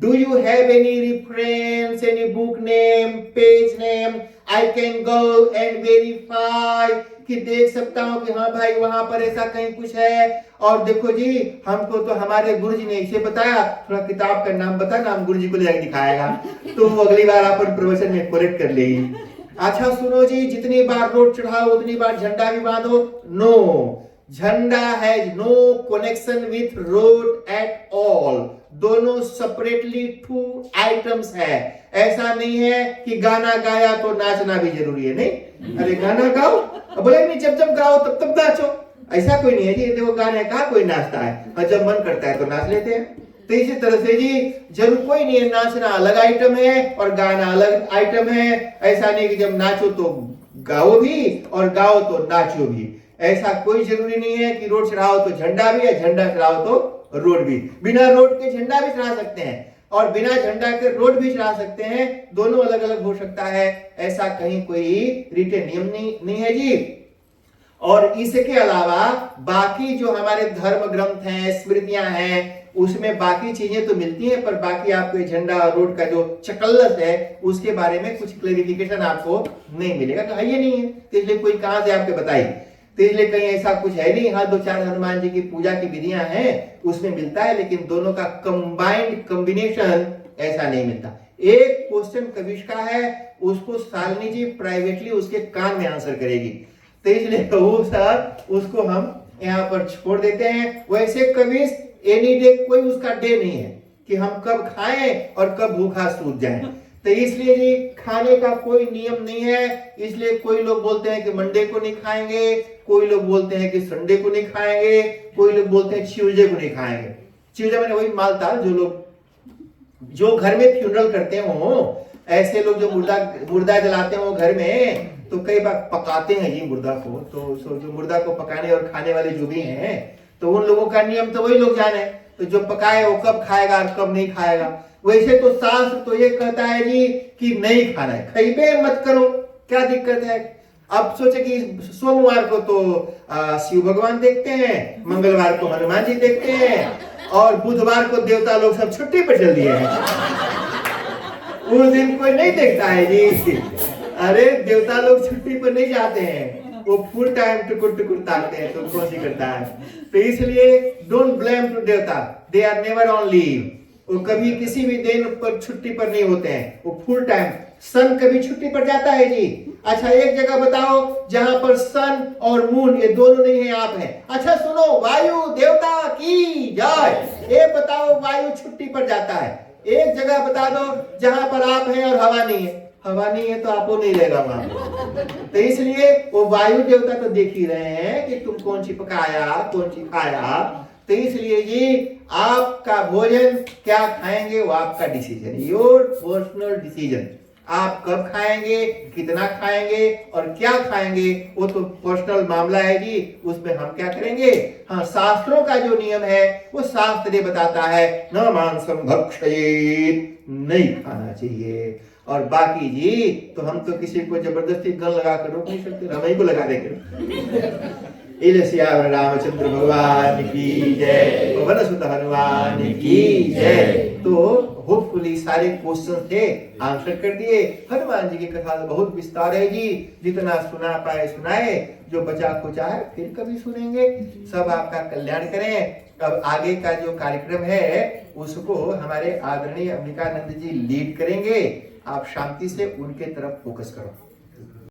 Do you have any reference, any book name, page name? I can go and verify, कि देख सकता हूं कि हाँ भाई वहां पर ऐसा कहीं कुछ है। और देखो जी, हमको तो हमारे गुरुजी ने इसे बताया, थोड़ा किताब का नाम बता ना, हम गुरुजी को ले जाकर दिखाएगा तो अगली बार अपन प्रवचन में करेक्ट कर लेगी। अच्छा सुनो जी, जितनी बार रोट चढ़ाओ उतनी बार झंडा भी बांधो। नो, झंडा has no connection with road at all. दोनों सेपरेटली 2 आइटम्स है। ऐसा नहीं है कि गाना गाया तो नाचना भी जरूरी है। नहीं, अरे गाना गाओ, बोले नहीं जब जब गाओ तब तब नाचो, ऐसा कोई नहीं है जी। देखो गाने कहा कोई नाचता है, और जब मन करता है तो नाच लेते हैं। तो इसी तरह से जी जरूर कोई नहीं है, नाचना अलग आइटम है और गाना अलग आइटम है। ऐसा नहीं कि जब नाचो तो गाओ भी और गाओ तो नाचो भी, ऐसा कोई जरूरी नहीं है कि रोड चढ़ाओ तो झंडा भी है, झंडा चढ़ाओ तो रोड भी। बिना रोड के झंडा भी चढ़ा सकते हैं और बिना झंडा के रोड भी चढ़ा सकते हैं, दोनों अलग अलग हो सकता है। ऐसा कहीं कोई रिटेन नियम नहीं है जी। और इसके अलावा बाकी जो हमारे धर्म ग्रंथ हैं, स्मृतियां हैं, उसमें बाकी चीजें तो मिलती हैं, पर बाकी आपको झंडा और रोड का जो चकल्लस है उसके बारे में कुछ क्लेरिफिकेशन आपको नहीं मिलेगा। कहा ये नहीं है, तो इसलिए कोई कहां से आपके बताई। तो इसलिए कहीं ऐसा कुछ है नहीं। हाँ, 2-4 हनुमान जी की पूजा की विधियां हैं उसमें मिलता है, लेकिन दोनों का कंबाइंड कॉम्बिनेशन ऐसा नहीं मिलता। एक क्वेश्चन कविश का है, उसको शालिनी जी प्राइवेटली उसके कान में आंसर करेगी, तो इसलिए वो सर उसको हम यहाँ पर छोड़ देते हैं। वैसे कविश एनी डे, कोई उसका डे नहीं है कि हम कब खाएं और कब भूखा सूत जाएं। तो इसलिए जी खाने का कोई नियम नहीं है। इसलिए कोई लोग बोलते हैं कि मंडे को नहीं खाएंगे, कोई लोग बोलते हैं कि संडे को नहीं खाएंगे, कोई लोग बोलते हैं ट्यूसडे को नहीं खाएंगे। ट्यूसडे मैंने वही मालता जो घर में फ्यूनरल करते हो, ऐसे लोग जो मुर्दा जलाते हो घर में, तो कई बार पकाते हैं जी मुर्दा को। तो जो मुर्दा को पकाने और खाने वाले जो भी हैं, तो उन लोगों का नियम तो वही लोग जाने। तो जो पकाए वो कब खाएगा और कब नहीं खाएगा। वैसे तो शास्त्र तो ये कहता है जी कि नहीं खाना है, खइबे मत करो, क्या दिक्कत है। अब सोचे कि सोमवार को तो शिव भगवान देखते हैं, मंगलवार को हनुमान जी देखते हैं और बुधवार को देवता लोग सब छुट्टी पर चल दिए हैं। उस दिन कोई नहीं देखता है जी। अरे देवता लोग छुट्टी पर नहीं जाते हैं, वो फुल टाइम टुकुर टुकुर ताकते हैं, तो कौन सी करता है। तो इसलिए डोंट ब्लेम टू देवता, they are never on leave. वो कभी किसी भी दिन पर छुट्टी पर नहीं होते हैं, वो फुल टाइम। सन कभी छुट्टी पर जाता है जी? अच्छा एक जगह बताओ जहां पर सन और मून ये दोनों नहीं है, आप हैं। अच्छा सुनो, वायु देवता की जय। ये बताओ वायु छुट्टी पर जाता है। एक जगह बता दो जहां पर आप हैं और हवा नहीं है। हवा नहीं है तो आपको नहीं रहेगा वहां। तो इसलिए वो वायु देवता तो देख ही रहे हैं कि तुम कौन सी पकाया, कौन सी खाया। तो इसलिए जी आपका भोजन क्या खाएंगे वो आपका डिसीजन, योर पर्सनल डिसीजन। आप कब खाएंगे, कितना खाएंगे और क्या खाएंगे वो तो पर्सनल मामला है जी, उसमें हम क्या करेंगे। हाँ, शास्त्रों का जो नियम है वो शास्त्र ये बताता है, न मांसम भक्षयेत्, नहीं खाना चाहिए। और बाकी जी तो हम तो किसी को जबरदस्ती गन लगा कर रोक नहीं सकते, रमई को लगा देंगे। इलसिया रामचंद्र भगवान की जय, पवन सुत हनुमान की जय। तो होपफुली सारे क्वेश्चन थे, आंसर कर दिए। हनुमान जी की कथा बहुत विस्तार है जी, जितना सुना पाए सुनाए, जो बचा कुचा है फिर कभी सुनेंगे। सब आपका कल्याण करें। अब आगे का जो कार्यक्रम है उसको हमारे आदरणीय अंबिकानंद जी लीड करेंगे। आप शांति से उनके तरफ फोकस करो।